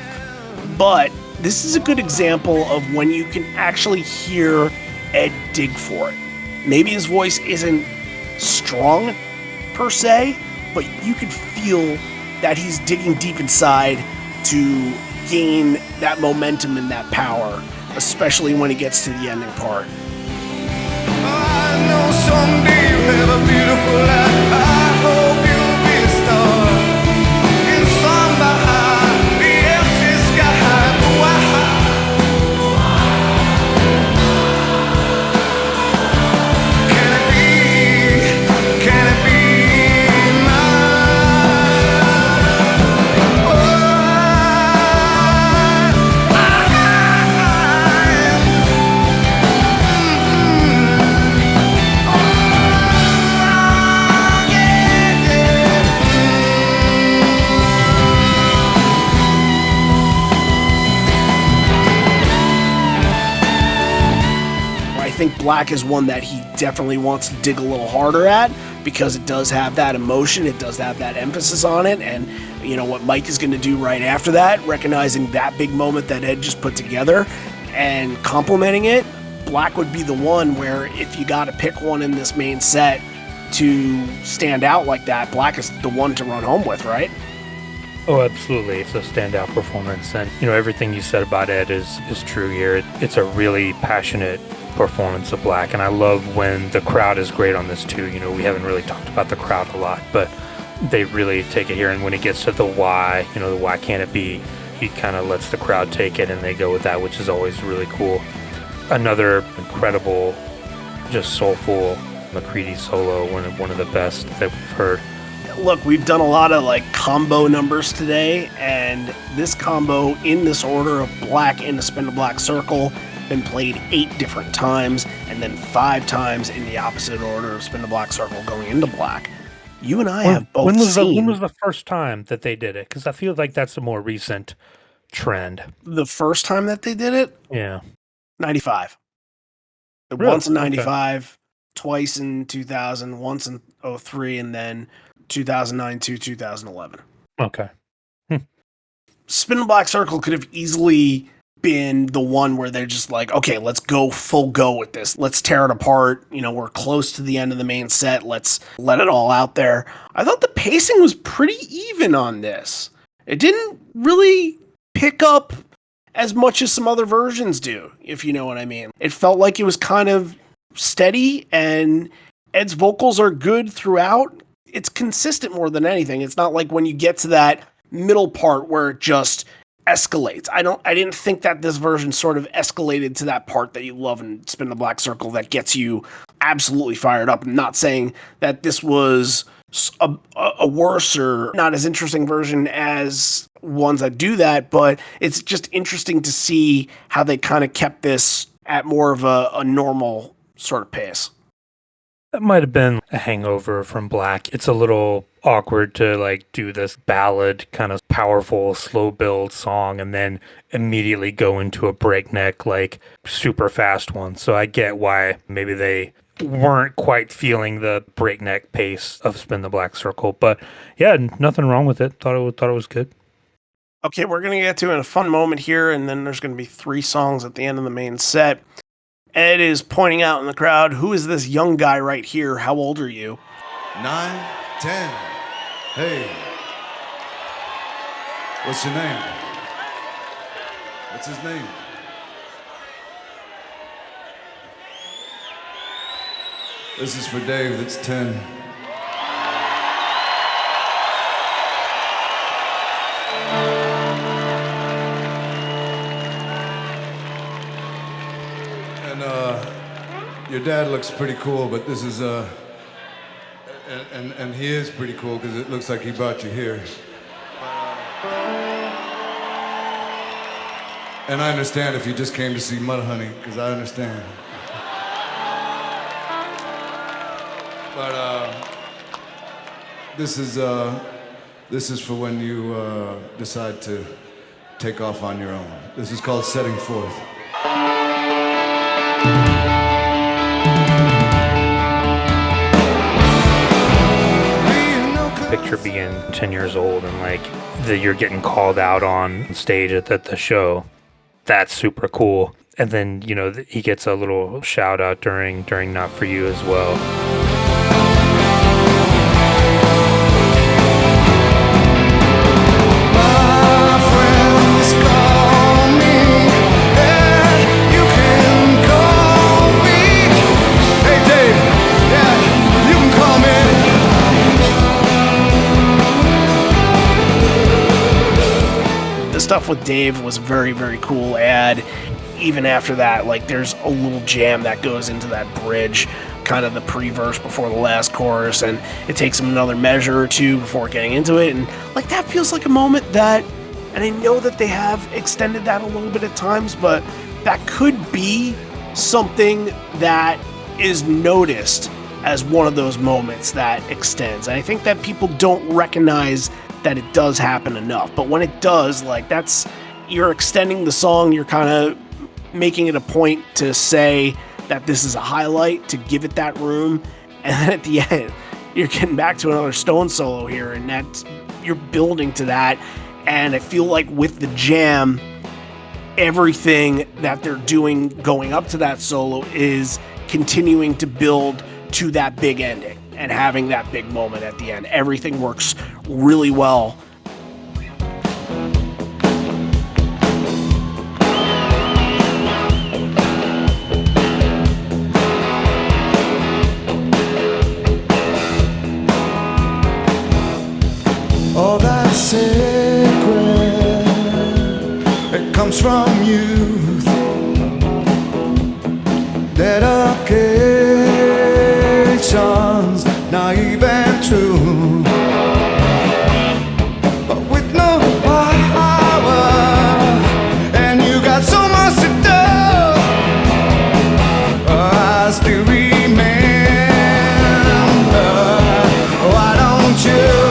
but this is a good example of when you can actually hear Ed dig for it. Maybe his voice isn't strong per se, but you can feel that he's digging deep inside to gain that momentum and that power, especially when he gets to the ending part. I know someday you'll have a beautiful life. I hope you'll be a star in somebody else's sky. Can it be? Can it be? I think Black is one that he definitely wants to dig a little harder at because it does have that emotion, it does have that emphasis on it, and you know what Mike is going to do right after that, recognizing that big moment that Ed just put together and complimenting it. Black would be the one where if you got to pick one in this main set to stand out like that, Black is the one to run home with, right? Oh, absolutely. It's a standout performance. And, you know, everything you said about Ed is true here. It's a really passionate performance of Black. And I love when the crowd is great on this, too. You know, we haven't really talked about the crowd a lot, but they really take it here. And when it gets to the why, you know, the why can't it be, he kind of lets the crowd take it and they go with that, which is always really cool. Another incredible, just soulful McCready solo, one of the best that we've heard. Look, we've done a lot of like combo numbers today, and this combo in this order of Black in the Spin the Black Circle been played 8 different times, and then 5 times in the opposite order of Spin the Black Circle going into Black. You and I have both seen... When was the first time that they did it? Because I feel like that's a more recent trend. The first time that they did it? Yeah. 95. Really? Once in 95, twice in 2000, once in 03, and then 2009 to 2011. Okay. Spin the Black Circle could have easily been the one where they're just like, okay, let's go full go with this. Let's tear it apart. You know, we're close to the end of the main set. Let's let it all out there. I thought the pacing was pretty even on this. It didn't really pick up as much as some other versions do, if you know what I mean. It felt like it was kind of steady, and Ed's vocals are good throughout. It's consistent more than anything. It's not like when you get to that middle part where it just escalates. I didn't think that this version sort of escalated to that part that you love in Spin the Black Circle that gets you absolutely fired up. I'm not saying that this was a worse or not as interesting version as ones that do that, but it's just interesting to see how they kind of kept this at more of a normal sort of pace. That might have been a hangover from Black. It's a little awkward to like do this ballad kind of powerful slow build song and then immediately go into a breakneck like super fast one. So I get why maybe they weren't quite feeling the breakneck pace of Spin the Black Circle, but yeah, nothing wrong with it. Thought it was good. Okay, we're going to get to a fun moment here, and then there's going to be 3 songs at the end of the main set. Ed is pointing out in the crowd, who is this young guy right here? How old are you? 9, 10. Hey. What's your name? What's his name? This is for Dave, that's 10. Your dad looks pretty cool, but this is and he is pretty cool because it looks like he brought you here. And I understand if you just came to see Mudhoney, because I understand. But this is for when you decide to take off on your own. This is called Setting Forth. Picture being 10 years old and like that you're getting called out on stage at the show. That's super cool. And then, you know, he gets a little shout out during Not For You as well. Stuff with Dave was very, very cool. And even after that, like, there's a little jam that goes into that bridge, kind of the pre-verse before the last chorus, and it takes him another measure or two before getting into it. And like, that feels like a moment that, and I know that they have extended that a little bit at times, but that could be something that is noticed as one of those moments that extends. And I think that people don't recognize that it does happen enough. But when it does, like, that's, you're extending the song, you're kind of making it a point to say that this is a highlight, to give it that room, and then at the end, you're getting back to another Stone solo here, and that's, you're building to that. And I feel like with the jam, everything that they're doing going up to that solo is continuing to build to that big ending and having that big moment at the end. Everything works really well. All that sacred, it comes from youth. Dedications, naive and true, but with no power, and you got so much to do. I still remember. Why don't you?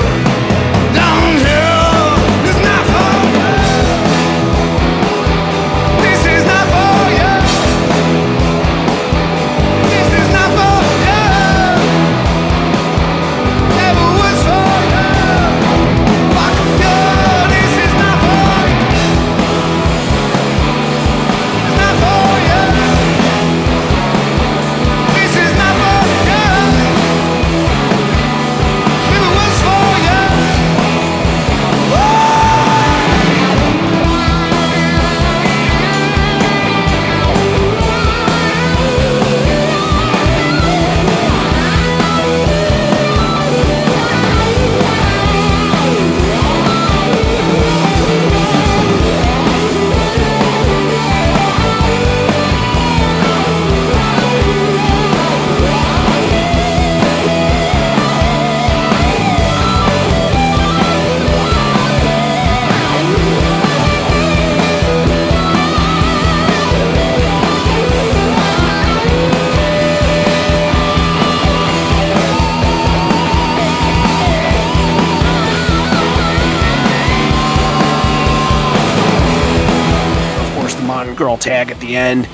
tag at the end,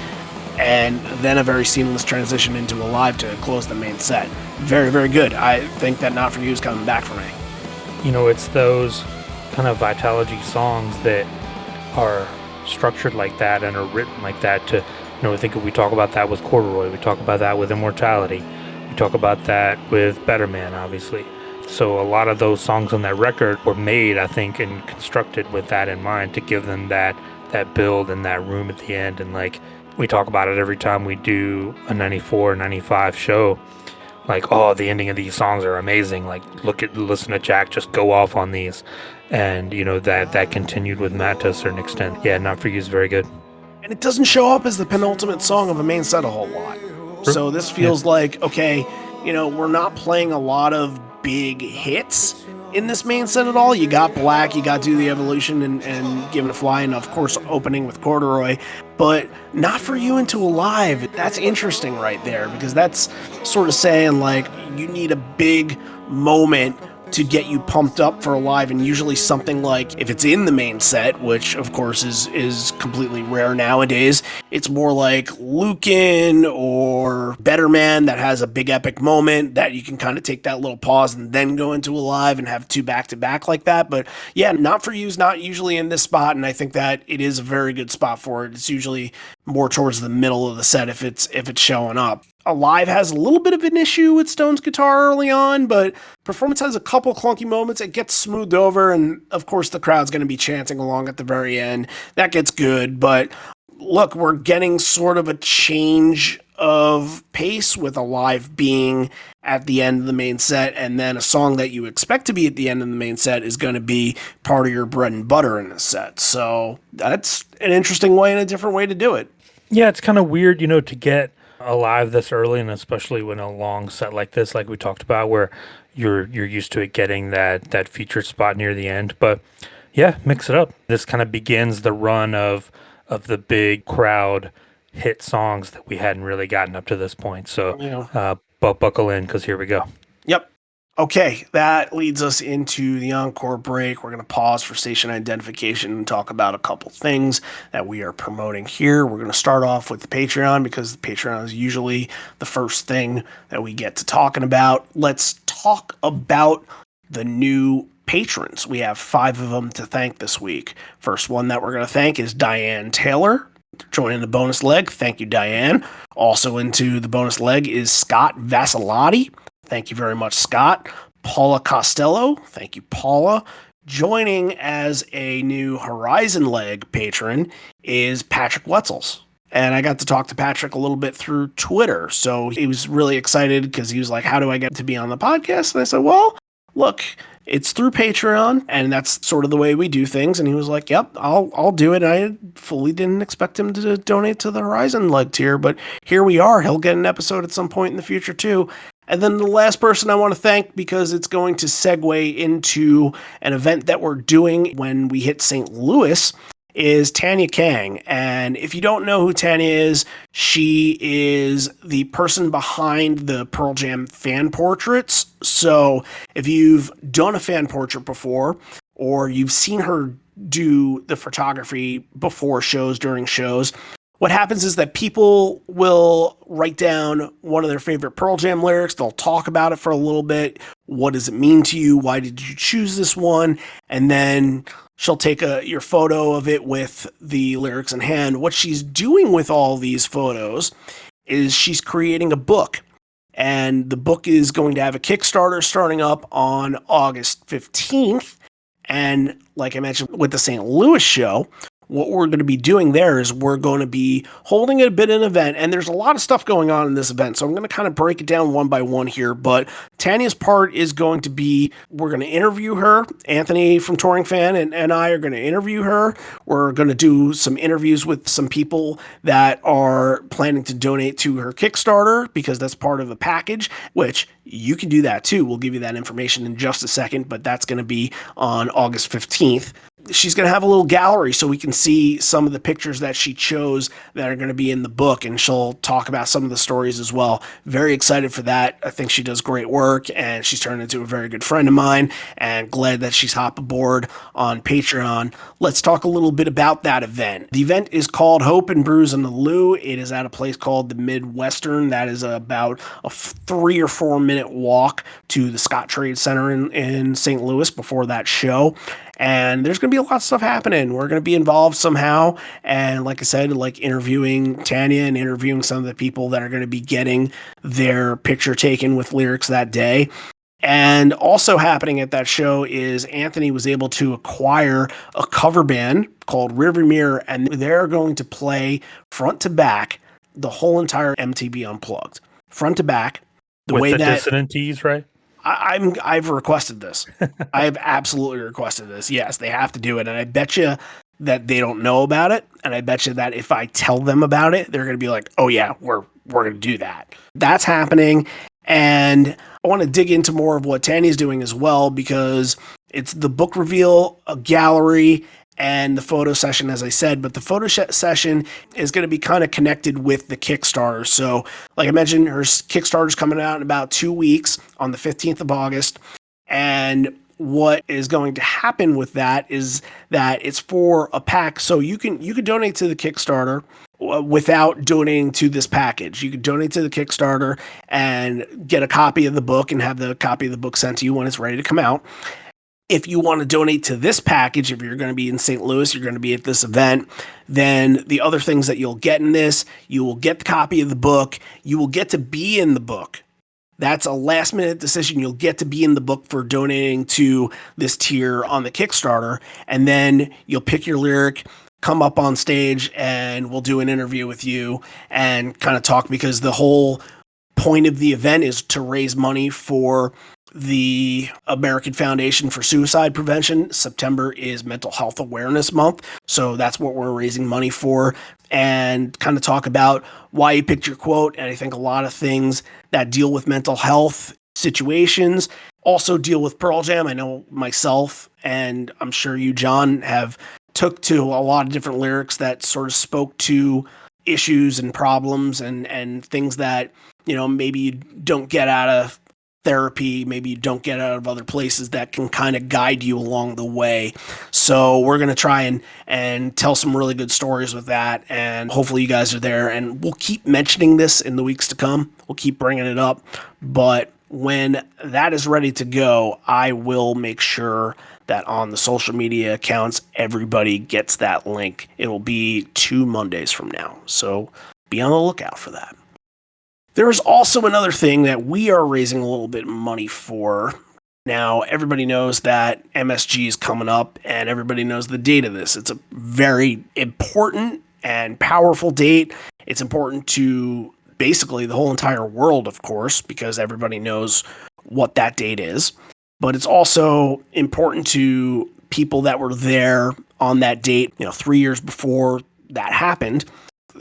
and then a very seamless transition into a live to close the main set. Very, very good. I think that Not For You is coming back for me. You know, it's those kind of Vitalogy songs that are structured like that and are written like that to, you know, I think we talk about that with Corduroy, we talk about that with Immortality, we talk about that with Better Man, obviously. So a lot of those songs on that record were made, I think, and constructed with that in mind to give them that build and that room at the end. And like we talk about it every time we do a 94, 95 show, like, oh, the ending of these songs are amazing. Like, listen to Jack just go off on these. And, you know, that continued with Matt to a certain extent. Yeah, Not For You is very good. And it doesn't show up as the penultimate song of a main set a whole lot. So this feels like, okay, you know, we're not playing a lot of big hits in this main set at all. You got Black, you got Do the Evolution and Given a Fly, and of course opening with Corduroy, but Not For You into Alive. That's interesting right there, because that's sort of saying like you need a big moment to get you pumped up for a live, and usually something like, if it's in the main set, which of course is completely rare nowadays, it's more like Lucan or Better Man that has a big epic moment that you can kind of take that little pause and then go into a live and have two back-to-back like that. But yeah, Not For You is not usually in this spot, and I think that it is a very good spot for it. It's usually more towards the middle of the set if it's showing up. Alive has a little bit of an issue with Stone's guitar early on, but performance has a couple clunky moments. It gets smoothed over, and of course the crowd's going to be chanting along at the very end. That gets good, but look, we're getting sort of a change of pace with Alive being at the end of the main set, and then a song that you expect to be at the end of the main set is going to be part of your bread and butter in the set. So that's an interesting way and a different way to do it. Yeah, it's kind of weird, you know, to get Alive this early, and especially when a long set like this, like we talked about, where you're used to it getting that featured spot near the end. But yeah, mix it up. This kind of begins the run of the big crowd hit songs that we hadn't really gotten up to this point. So but buckle in, because here we go. Yep. Okay, that leads us into the encore break. We're going to pause for station identification and talk about a couple things that we are promoting here. We're going to start off with the Patreon, because the Patreon is usually the first thing that we get to talking about. Let's talk about the new patrons. We have 5 of them to thank this week. First one that we're going to thank is Diane Taylor, joining the bonus leg. Thank you, Diane. Also into the bonus leg is Scott Vassilotti. Thank you very much, Scott. Paula Costello. Thank you, Paula. Joining as a new Horizon Leg patron is Patrick Wetzels. And I got to talk to Patrick a little bit through Twitter. So he was really excited because he was like, how do I get to be on the podcast? And I said, well, look, it's through Patreon, and that's sort of the way we do things. And he was like, yep, I'll do it. I fully didn't expect him to donate to the Horizon Leg tier, but here we are. He'll get an episode at some point in the future too. And then the last person I want to thank, because it's going to segue into an event that we're doing when we hit St. Louis, is Tanya Kang. And if you don't know who Tanya is, she is the person behind the Pearl Jam fan portraits. So if you've done a fan portrait before, or you've seen her do the photography before shows, during shows, what happens is that people will write down one of their favorite Pearl Jam lyrics. They'll talk about it for a little bit. What does it mean to you? Why did you choose this one? And then she'll take your photo of it with the lyrics in hand. What she's doing with all these photos is she's creating a book. And the book is going to have a Kickstarter starting up on August 15th. And like I mentioned with the St. Louis show, what we're going to be doing there is we're going to be holding a bit of an event, and there's a lot of stuff going on in this event, so I'm going to kind of break it down one by one here. But Tanya's part is going to be, we're going to interview her. Anthony from Touring Fan and I are going to interview her. We're going to do some interviews with some people that are planning to donate to her Kickstarter, because that's part of a package, which you can do that too. We'll give you that information in just a second, but that's going to be on August 15th. she's going to have a little gallery so we can see some of the pictures that she chose that are going to be in the book, and she'll talk about some of the stories as well. Very excited for that. I think she does great work, and she's turned into a very good friend of mine, and glad that she's hopped aboard on Patreon. Let's talk a little bit about that event. The event is called Hope and Brews in the Lou. It is at a place called the Midwestern. That is about a 3 or 4 minute walk to the Scott Trade Center in St. Louis before that show. And there's going to be a lot of stuff happening. We're going to be involved somehow. And like I said, like interviewing Tanya and interviewing some of the people that are going to be getting their picture taken with lyrics that day. And also happening at that show is Anthony was able to acquire a cover band called River Mirror, and they're going to play front to back the whole entire MTV Unplugged. Front to back. With the dissonant tees, right? I've requested this. I've absolutely requested this. Yes, they have to do it. And I bet you that they don't know about it. And I bet you that if I tell them about it, they're going to be like, oh yeah, we're going to do that. That's happening. And I want to dig into more of what Tanya's doing as well, because it's the book reveal, a gallery, and the photo session, as I said. But the photo session is going to be kind of connected with the Kickstarter. So, like I mentioned, her Kickstarter's coming out in about 2 weeks on the 15th of August. And what is going to happen with that is that it's for a pack. So you can donate to the Kickstarter without donating to this package. You can donate to the Kickstarter and get a copy of the book and have the copy of the book sent to you when it's ready to come out. If you want to donate to this package, if you're going to be in St. Louis, you're going to be at this event, then the other things that you'll get in this, you will get the copy of the book, you will get to be in the book. That's a last minute decision. You'll get to be in the book for donating to this tier on the Kickstarter, and then you'll pick your lyric, come up on stage, and we'll do an interview with you and kind of talk, because the whole point of the event is to raise money for the American Foundation for Suicide Prevention. September is Mental Health Awareness Month, so that's what we're raising money for, and kind of talk about why you picked your quote. And I think a lot of things that deal with mental health situations also deal with Pearl Jam. I know myself, and I'm sure you, John, have took to a lot of different lyrics that sort of spoke to issues and problems and things that, you know, maybe you don't get out of therapy, maybe you don't get out of other places, that can kind of guide you along the way. So we're going to try and tell some really good stories with that, and hopefully you guys are there, and we'll keep mentioning this in the weeks to come. We'll keep bringing it up, but when that is ready to go, I will make sure that on the social media accounts, everybody gets that link. It will be 2 Mondays from now, so be on the lookout for that. There's also another thing that we are raising a little bit of money for. Now, everybody knows that MSG is coming up, and everybody knows the date of this. It's a very important and powerful date. It's important to basically the whole entire world, of course, because everybody knows what that date is. But it's also important to people that were there on that date, 3 years before that happened.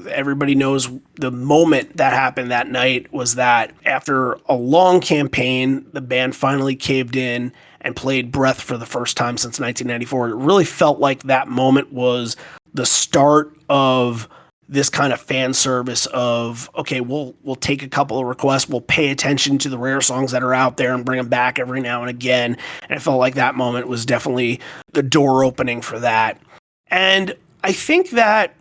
Everybody knows the moment that happened that night was that after a long campaign, the band finally caved in and played Breath for the first time since 1994. It really felt like that moment was the start of this kind of fan service of, okay, we'll take a couple of requests, we'll pay attention to the rare songs that are out there and bring them back every now and again. And it felt like that moment was definitely the door opening for that. And I think that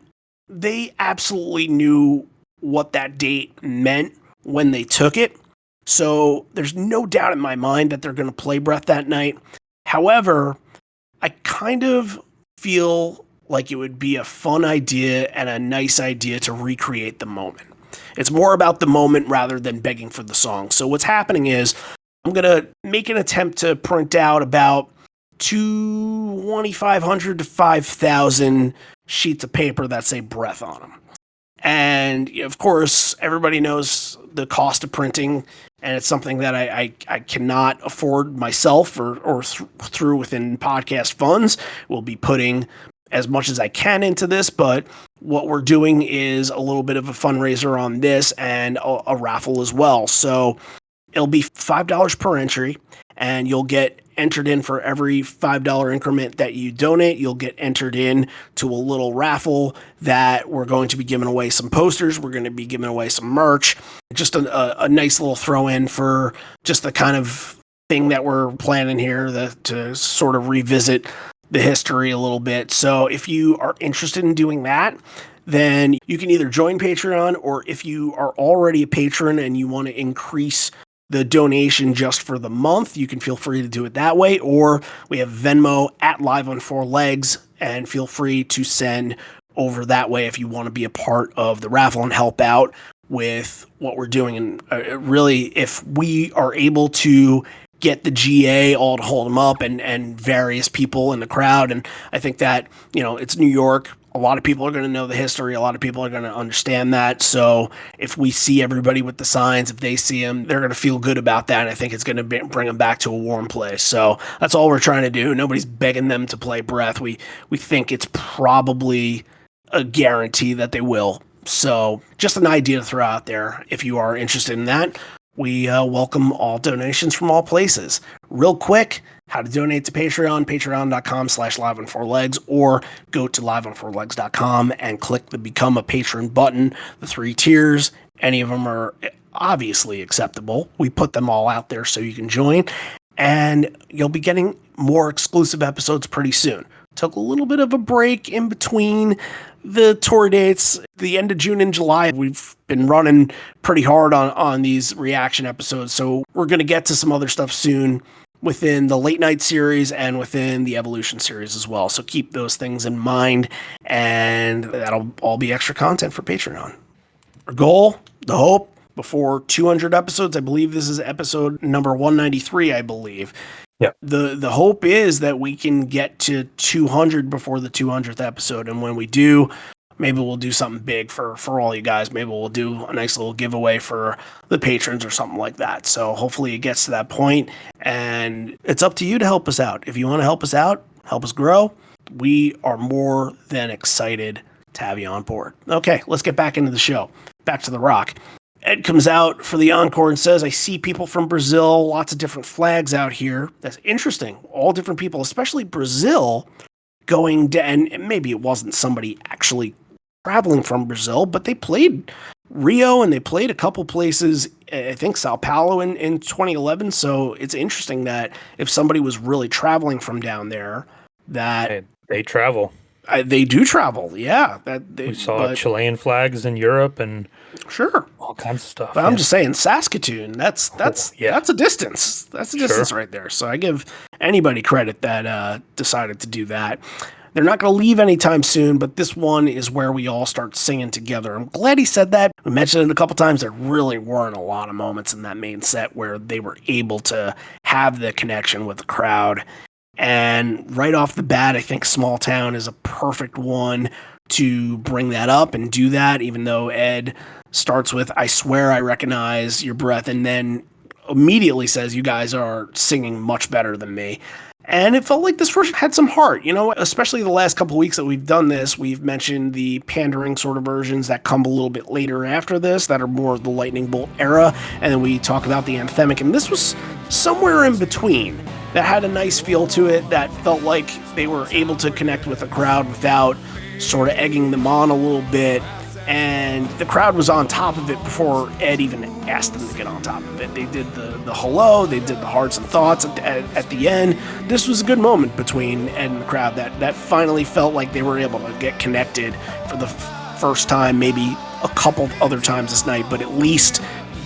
they absolutely knew what that date meant when they took it. So there's no doubt in my mind that they're going to play Breath that night. However, I kind of feel like it would be a fun idea and a nice idea to recreate the moment. It's more about the moment rather than begging for the song. So what's happening is I'm going to make an attempt to print out about 2,500 to 5,000 sheets of paper that say Breath on them. And of course, everybody knows the cost of printing, and it's something that I cannot afford myself or through within podcast funds. We'll be putting as much as I can into this, but what we're doing is a little bit of a fundraiser on this and a raffle as well. So It'll be $5 per entry, and you'll get entered in for every $5 increment that you donate. You'll get entered in to a little raffle that we're going to be giving away some posters. We're going to be giving away some merch. Just a nice little throw in for just the kind of thing that we're planning here to sort of revisit the history a little bit. So if you are interested in doing that, then you can either join Patreon, or if you are already a patron and you want to increase the donation just for the month, you can feel free to do it that way. Or we have Venmo at Live on Four Legs, and feel free to send over that way if you want to be a part of the raffle and help out with what we're doing. And really, if we are able to get the GA all to hold them up and various people in the crowd, and I think that, it's New York. A lot of people are going to know the history. A lot of people are going to understand that. So if we see everybody with the signs, if they see them, they're going to feel good about that. And I think it's going to bring them back to a warm place. So that's all we're trying to do. Nobody's begging them to play Breath. We think it's probably a guarantee that they will. So just an idea to throw out there. If you are interested in that, we welcome all donations from all places. Real quick, how to donate to Patreon, patreon.com/liveonfourlegs, or go to liveonfourlegs.com and click the Become a Patron button. The 3 tiers, any of them are obviously acceptable. We put them all out there so you can join, and you'll be getting more exclusive episodes pretty soon. Took a little bit of a break in between the tour dates, the end of June and July. We've been running pretty hard on these reaction episodes, so we're going to get to some other stuff soon within the late night series and within the Evolution series as well. So keep those things in mind, and that'll all be extra content for Patreon. Our goal, the hope, before 200 episodes, I believe this is episode number 193, I believe. Yeah. The hope is that we can get to 200 before the 200th episode, and when we do, maybe we'll do something big for all you guys. Maybe we'll do a nice little giveaway for the patrons or something like that. So hopefully it gets to that point, and it's up to you to help us out. If you want to help us out, help us grow, we are more than excited to have you on board. Okay, let's get back into the show. Back to the rock. Ed comes out for the encore and says, I see people from Brazil, lots of different flags out here. That's interesting. All different people, especially Brazil, going down. And maybe it wasn't somebody actually traveling from Brazil, but they played Rio and they played a couple places, I think Sao Paulo in 2011. So it's interesting that if somebody was really traveling from down there, that they travel. They do travel, yeah. We saw Chilean flags in Europe and sure, all kinds of stuff. But I'm just saying, Saskatoon, that's a distance. That's a distance right there. So I give anybody credit that decided to do that. They're not going to leave anytime soon, but this one is where we all start singing together. I'm glad he said that. We mentioned it a couple times. There really weren't a lot of moments in that main set where they were able to have the connection with the crowd. And right off the bat, I think Small Town is a perfect one to bring that up and do that, even though Ed starts with, I swear I recognize your breath, and then immediately says, you guys are singing much better than me. And it felt like this version had some heart, especially the last couple of weeks that we've done this. We've mentioned the pandering sort of versions that come a little bit later after this that are more of the lightning bolt era. And then we talk about the anthemic, and this was somewhere in between that had a nice feel to it, that felt like they were able to connect with the crowd without sort of egging them on a little bit. And the crowd was on top of it before Ed even asked them to get on top of it. They did the hello, they did the hearts and thoughts at the end. This was a good moment between Ed and the crowd that finally felt like they were able to get connected for the first time, maybe a couple other times this night, but at least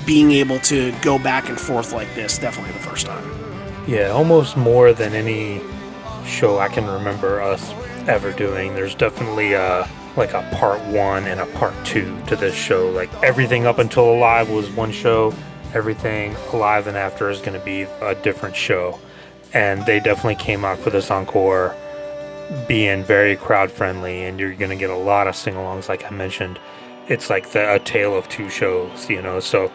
being able to go back and forth like this, definitely the first time. Yeah, almost more than any show I can remember us ever doing. There's definitely like a part 1 and a part 2 to this show. Like everything up until Alive was one show. Everything Alive and after is going to be a different show. And they definitely came out for this encore being very crowd friendly, and you're going to get a lot of sing-alongs like I mentioned. It's like a tale of two shows, so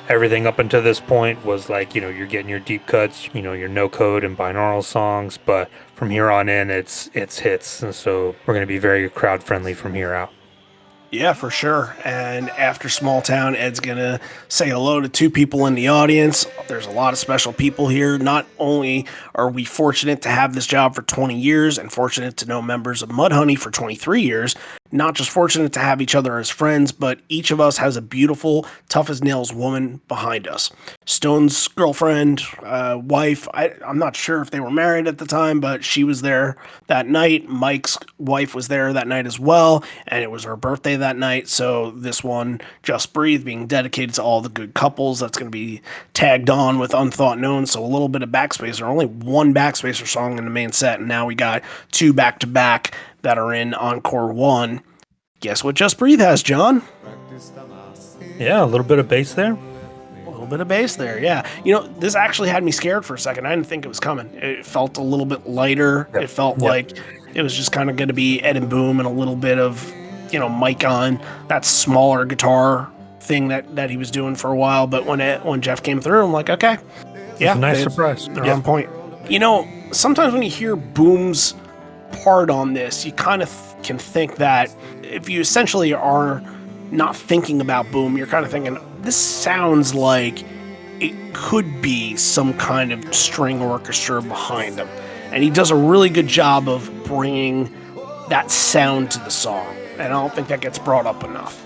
everything up until this point was like, you're getting your deep cuts, your no code and binaural songs, but from here on in, it's hits. And so we're going to be very crowd friendly from here out. Yeah, for sure. And after Small Town, Ed's going to say hello to two people in the audience. There's a lot of special people here. Not only are we fortunate to have this job for 20 years and fortunate to know members of Mudhoney for 23 years, not just fortunate to have each other as friends, but each of us has a beautiful, tough as nails woman behind us. Stone's girlfriend, wife, I'm not sure if they were married at the time, but she was there that night. Mike's wife was there that night as well, and it was her birthday that night. So this one, Just Breathe, being dedicated to all the good couples, that's going to be tagged on with Unthought Known. So a little bit of Backspacer, only one Backspacer song in the main set, and now we got two back-to-back that are in Encore 1. Guess what Just Breathe has, John? Yeah, a little bit of bass there. A little bit of bass there, yeah. You know, this actually had me scared for a second. I didn't think it was coming. It felt a little bit lighter. It felt like it was just kind of going to be Ed and Boom and a little bit of, Mike on that smaller guitar thing that he was doing for a while. But when Jeff came through, I'm like, okay. Yeah, it's a nice surprise. They're on point. Sometimes when you hear Boom's part on this, you kind of can think that if you essentially are not thinking about Boom, you're kind of thinking, this sounds like it could be some kind of string orchestra behind him. And he does a really good job of bringing that sound to the song. And I don't think that gets brought up enough.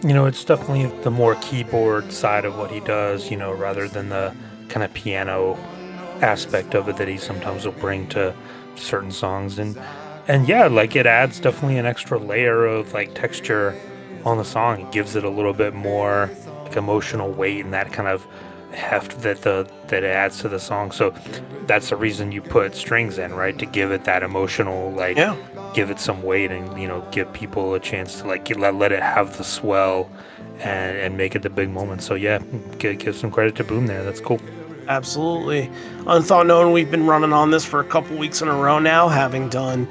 It's definitely the more keyboard side of what he does, rather than the kind of piano aspect of it that he sometimes will bring to certain songs. And yeah, like it adds definitely an extra layer of like texture on the song. It gives it a little bit more like emotional weight and that kind of heft that it adds to the song. So that's the reason you put strings in, right? To give it that emotional, give it some weight and, give people a chance to like let it have the swell and make it the big moment. So yeah, give some credit to Boom there. That's cool. Absolutely. Unthought Known, we've been running on this for a couple weeks in a row now, having done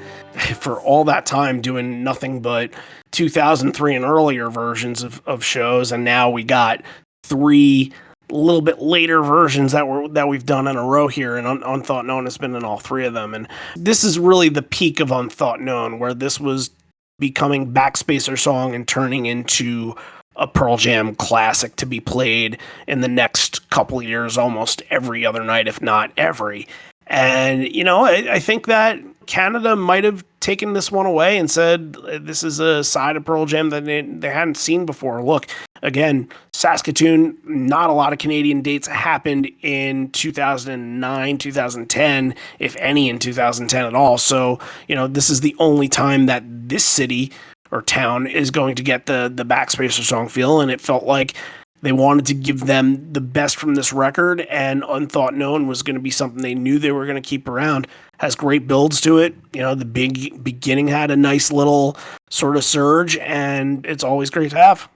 for all that time doing nothing but 2003 and earlier versions of shows, and now we got three a little bit later versions that we've done in a row here, and Unthought Known has been in all three of them. And this is really the peak of Unthought Known, where this was becoming Backspacer song and turning into a Pearl Jam classic to be played in the next couple of years, almost every other night, if not every. And, I think that Canada might have taken this one away and said, this is a side of Pearl Jam that they hadn't seen before. Look, again, Saskatoon, not a lot of Canadian dates happened in 2009, 2010, if any in 2010 at all. So, this is the only time that this city or town is going to get the Backspacer song feel, and it felt like they wanted to give them the best from this record, and Unthought Known was going to be something they knew they were going to keep around. Has great builds to it. The big beginning had a nice little sort of surge, and it's always great to have.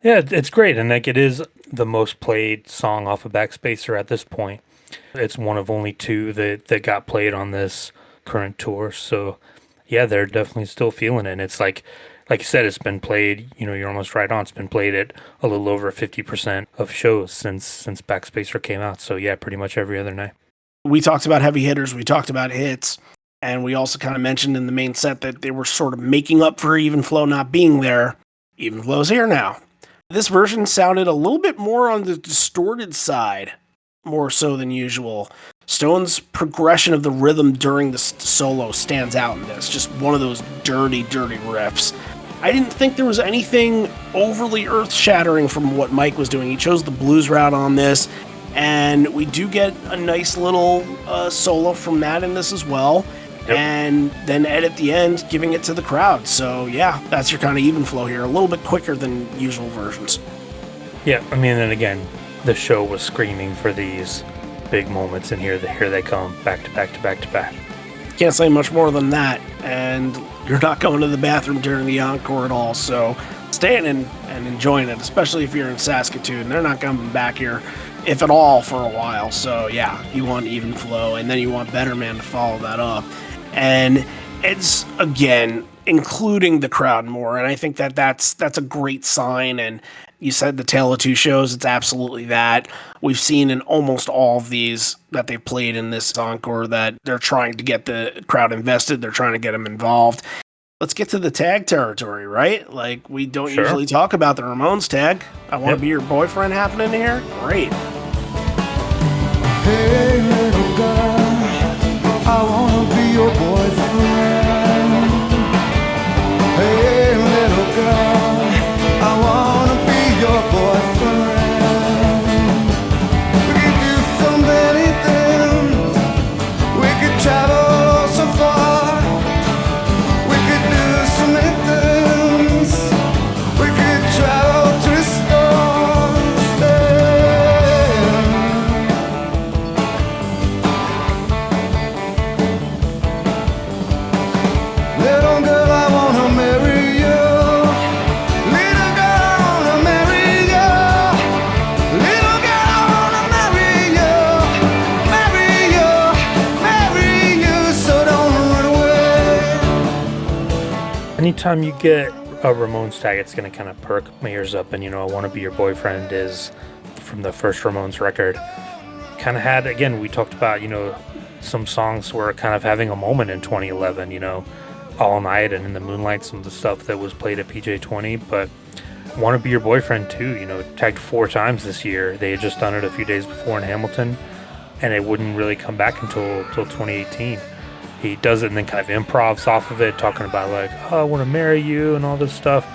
Yeah, it's great, and like it is the most played song off of Backspacer at this point. It's one of only two that got played on this current tour, so yeah, they're definitely still feeling it. And it's like you said, it's been played, you're almost right on. It's been played at a little over 50% of shows since Backspacer came out. So yeah, pretty much every other night. We talked about heavy hitters, we talked about hits, and we also kind of mentioned in the main set that they were sort of making up for Even Flow not being there. Even Flow's here now. This version sounded a little bit more on the distorted side, more so than usual. Stone's progression of the rhythm during the solo stands out in this. Just one of those dirty, dirty riffs. I didn't think there was anything overly earth-shattering from what Mike was doing. He chose the blues route on this, and we do get a nice little solo from that in this as well. Yep. And then Ed at the end giving it to the crowd. So yeah, that's your kind of Even Flow here. A little bit quicker than usual versions. Yeah, I mean, and again, the show was screaming for these big moments, and here they come, back to back to back to back. Can't say much more than that, and you're not going to the bathroom during the encore at all, so staying in and enjoying it, especially if you're in Saskatoon. They're not coming back here, if at all, for a while. So yeah, you want Even Flow, and then you want Better Man to follow that up. And it's, again, including the crowd more, and I think that's a great sign. And you said the Tale of Two Shows, it's absolutely that. We've seen in almost all of these that they've played in this encore that they're trying to get the crowd invested, they're trying to get them involved. let's get to the tag territory, right? Like, we don't Sure. usually talk about the Ramones tag. I Want to Yep. Be Your Boyfriend happening here? Great. Hey, little girl, I wanna be your boyfriend. Hey, little girl, I wanna be your boyfriend. We could do so many things. We could travel so far. We could do so many things. We could travel to the stars. Yeah. Little girl, I wanna marry you. Little girl, I wanna marry you. Little girl, I wanna marry you. Marry you, marry you, so don't run away. Anytime you get a Ramones tag, it's going to kind of perk my ears up. And, I Want to Be Your Boyfriend is from the first Ramones record. Kind of had, again, we talked about, some songs were kind of having a moment in 2011, All Night and In the Moonlight, some of the stuff that was played at PJ20. But Want to Be Your Boyfriend, too, tagged 4 times this year. They had just done it a few days before in Hamilton, and it wouldn't really come back until 2018. He does it and then kind of improvs off of it, talking about like, oh, I want to marry you and all this stuff.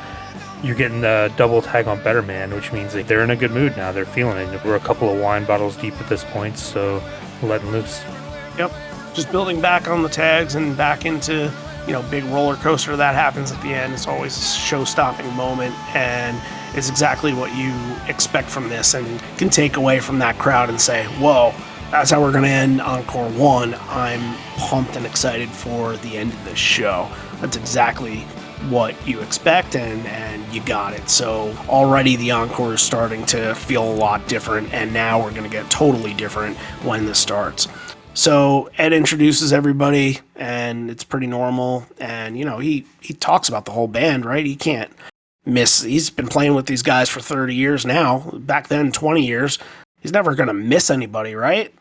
You're getting the double tag on Better Man, which means that they're in a good mood now. They're feeling it. We're a couple of wine bottles deep at this point, so letting loose. Yep. Just building back on the tags and back into, big roller coaster that happens at the end. It's always a show-stopping moment, and it's exactly what you expect from this and can take away from that crowd and say, whoa, that's how we're going to end Encore 1. I'm pumped and excited for the end of this show. That's exactly what you expect, and you got it. So already the Encore is starting to feel a lot different, and now we're going to get totally different when this starts. So Ed introduces everybody, and it's pretty normal, and, he talks about the whole band, right? He can't miss. He's been playing with these guys for 30 years now. Back then, 20 years. He's never going to miss anybody, right?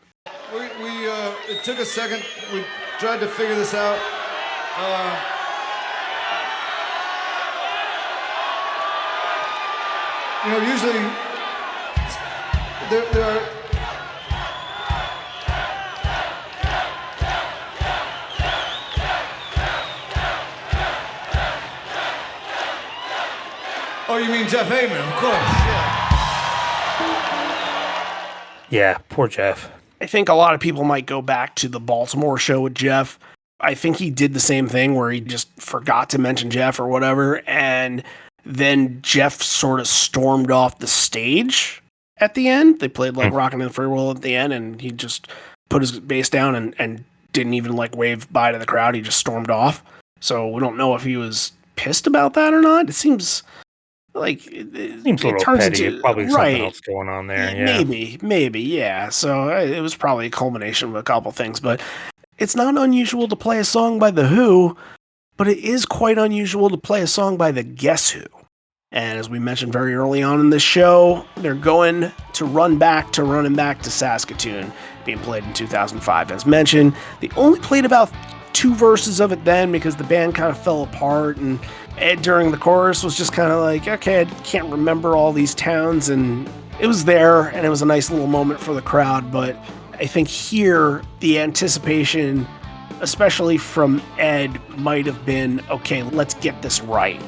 It took a second. We tried to figure this out. Usually there are. Oh, you mean Jeff Heyman, of course. Yeah, poor Jeff. I think a lot of people might go back to the Baltimore show with Jeff. I think he did the same thing where he just forgot to mention Jeff or whatever, and then Jeff sort of stormed off the stage at the end. They played like Rockin' in the Free World at the end, and he just put his bass down and didn't even like wave bye to the crowd. He just stormed off. So we don't know if he was pissed about that or not. It seems like it Seems a little turns petty. into Probably right. something else going on there. Yeah. Maybe, yeah. So it was probably a culmination of a couple things, but it's not unusual to play a song by The Who, but it is quite unusual to play a song by the Guess Who. And as we mentioned very early on in this show, they're going to Running Back to Saskatoon, being played in 2005. As mentioned, they only played about 2 verses of it then because the band kind of fell apart, and Ed during the chorus was just kind of like, okay, I can't remember all these towns, and it was there, and it was a nice little moment for the crowd, but I think here, the anticipation, especially from Ed, might have been, okay, let's get this right.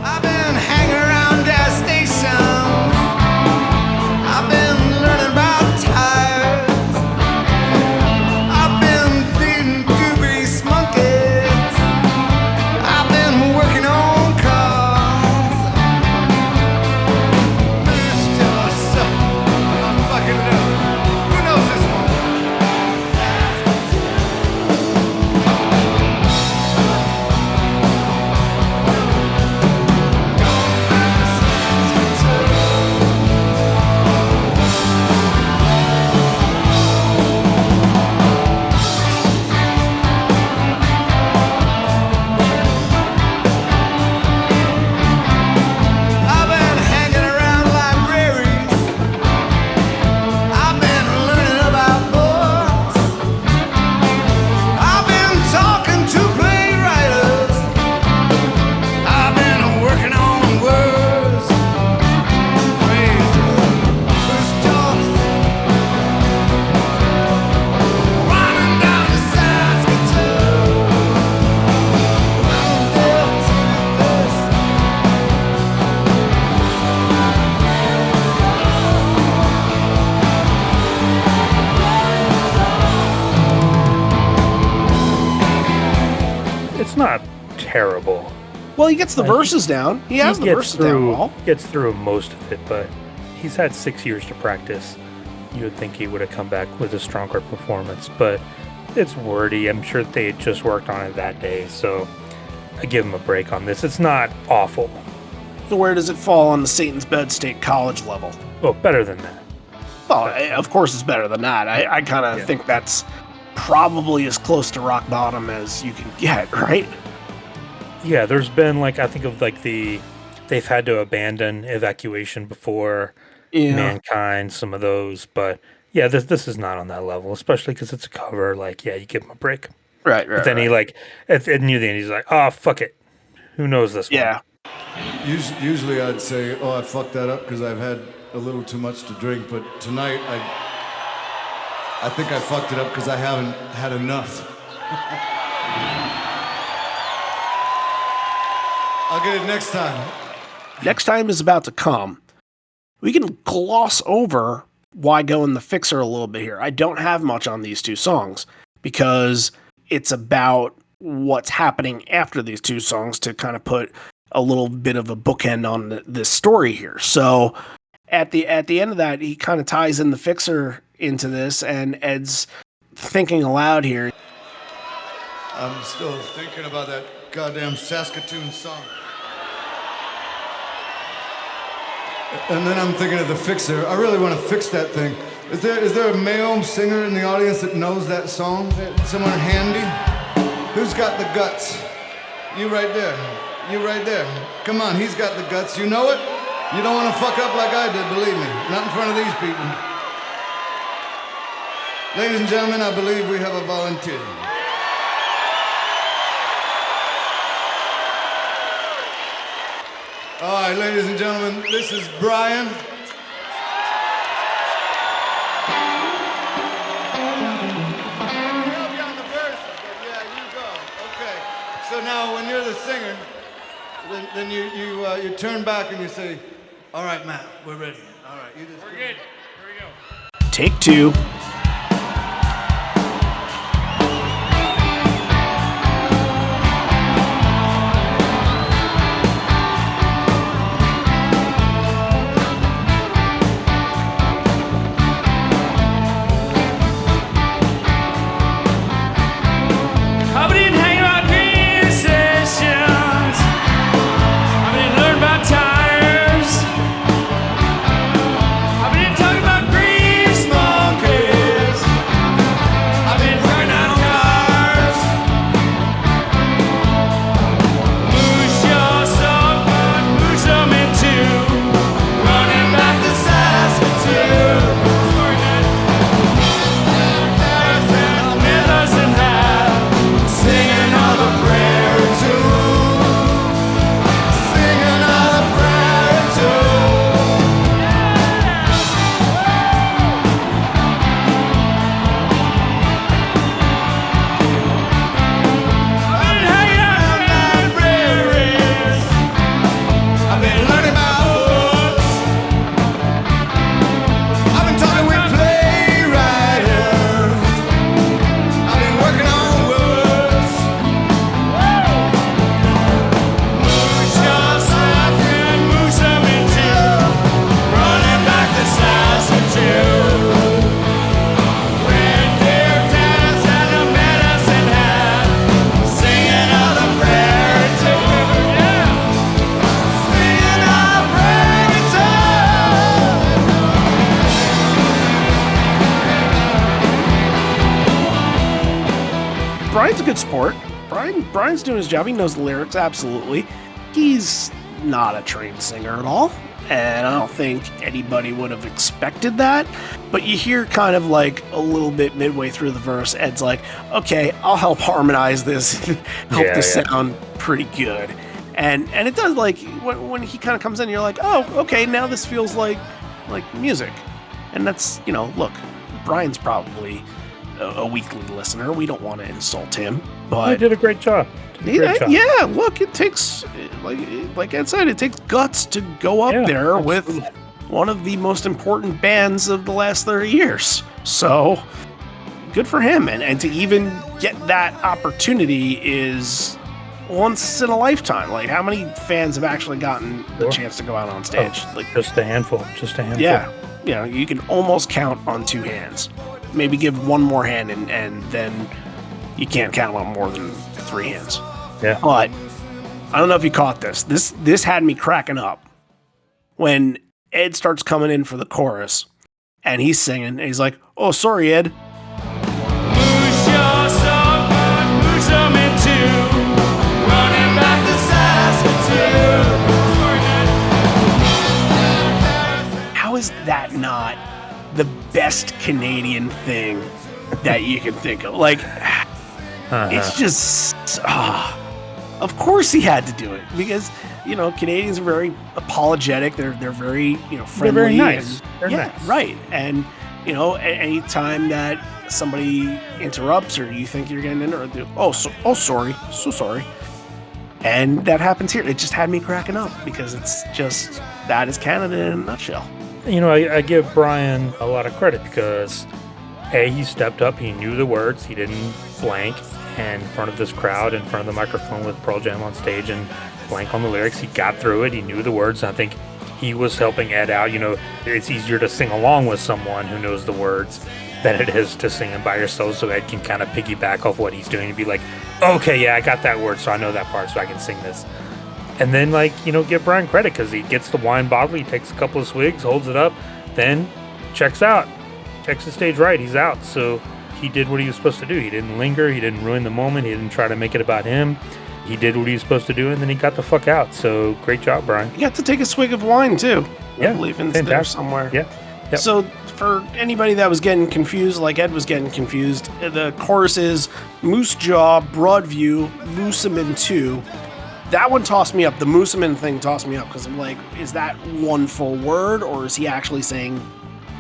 I've been hanging around gas stations. I've been learning about tires. I've been feeding goobie monkeys. I've been working on cars. Moosejaw stuff. I'm fucking it up. Who knows this one? not terrible. Well, he gets the verses down. He has the verses down well. Gets through most of it, but he's had 6 years to practice. You would think he would have come back with a stronger performance, but it's wordy. I'm sure they had just worked on it that day, so I give him a break on this. It's not awful. So where does it fall on the Satan's Bed State College level? Well, better than that. Well, of course it's better than that. I kind of think that's probably as close to rock bottom as you can get, right? Yeah, there's been, like, I think of, like, they've had to abandon Evacuation before, Mankind, some of those, but yeah, this is not on that level, especially because it's a cover. Like, yeah, you give him a break. Right. But then he, like, at near the end, he's like, oh, fuck it. Who knows this one? Yeah. Usually I'd say, oh, I fucked that up because I've had a little too much to drink, but tonight I think I fucked it up because I haven't had enough. I'll get it next time. Next time is about to come. We can gloss over Why Go in the Fixer a little bit here. I don't have much on these two songs because it's about what's happening after these two songs to kind of put a little bit of a bookend on this story here. So at the end of that, he kind of ties in the Fixer into this, and Ed's thinking aloud here. I'm still thinking about that goddamn Saskatoon song. And then I'm thinking of the Fixer. I really want to fix that thing. Is there a male singer in the audience that knows that song? Someone handy? Who's got the guts? You right there. You right there. Come on, he's got the guts. You know it? You don't want to fuck up like I did, believe me. Not in front of these people. Ladies and gentlemen, I believe we have a volunteer. All right, ladies and gentlemen, this is Brian. I'll help you on the verses, but yeah, you go. Okay. So now, when you're the singer, then you turn back and you say, "All right, Matt, we're ready. All right, you just." We're good. Here we go. Take two. Brian's a good sport. Brian's doing his job. He knows the lyrics, absolutely. He's not a trained singer at all, and I don't think anybody would have expected that. But you hear kind of like a little bit midway through the verse, Ed's like, okay, I'll help harmonize this, help this sound pretty good. And it does, like, when he kind of comes in, you're like, oh, okay, now this feels like music. And that's, look, Brian's probably a weekly listener. We don't want to insult him, but he did a great job. Yeah, look, it takes, like Ed said, it takes guts to go up there with one of the most important bands of the last 30 years. So good for him. And to even get that opportunity is once in a lifetime. Like, how many fans have actually gotten the chance to go out on stage? Oh, Like, just a handful. yeah, you can almost count on two hands. Maybe give one more hand, and then you can't count on more than three hands. Yeah. But I don't know if you caught this. This had me cracking up when Ed starts coming in for the chorus, and he's singing, and he's like, "Oh, sorry, Ed." Moosejaw so good, Moosamin too. Running back to Saskatoon. How is that not the best Canadian thing that you can think of? Like, it's just, of course he had to do it, because, Canadians are very apologetic. They're very, friendly. They're very nice. They're nice. Right. And, any time that somebody interrupts or you think you're getting interrupted, sorry, so sorry. And that happens here. It just had me cracking up, because it's just, that is Canada in a nutshell. I give Brian a lot of credit, because he stepped up, he knew the words, he didn't blank in front of this crowd, in front of the microphone with Pearl Jam on stage and blank on the lyrics. He got through it, he knew the words, and I think he was helping Ed out. It's easier to sing along with someone who knows the words than it is to sing it by yourself, so Ed can kind of piggyback off what he's doing and be like, okay, yeah, I got that word, so I know that part, so I can sing this. And then, give Brian credit, because he gets the wine bottle, he takes a couple of swigs, holds it up, then checks out. Checks the stage right, he's out. So he did what he was supposed to do. He didn't linger, he didn't ruin the moment, he didn't try to make it about him. He did what he was supposed to do, and then he got the fuck out. So great job, Brian. You got to take a swig of wine, too. Yeah, I believe it's there somewhere. Yeah. Yep. So for anybody that was getting confused, like Ed was getting confused, the chorus is Moosejaw, Broadview, Moosamin 2. That one tossed me up. The Moosamin thing tossed me up, because I'm like, is that one full word, or is he actually saying,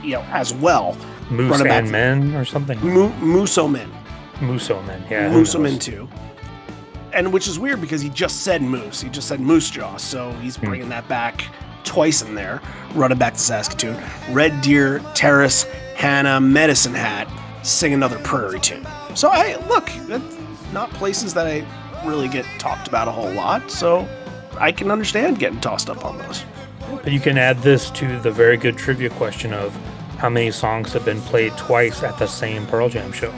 as well? Moose and men or something? Moosamin. Moosamin, yeah. Moosamin 2. And which is weird, because he just said moose. He just said Moosejaw, so he's bringing that back twice in there. Running Back to Saskatoon. Red Deer, Terrace, Hannah, Medicine Hat, Sing Another Prairie Tune. So that's not places that I really get talked about a whole lot, so I can understand getting tossed up on those. But you can add this to the very good trivia question of how many songs have been played twice at the same Pearl Jam show.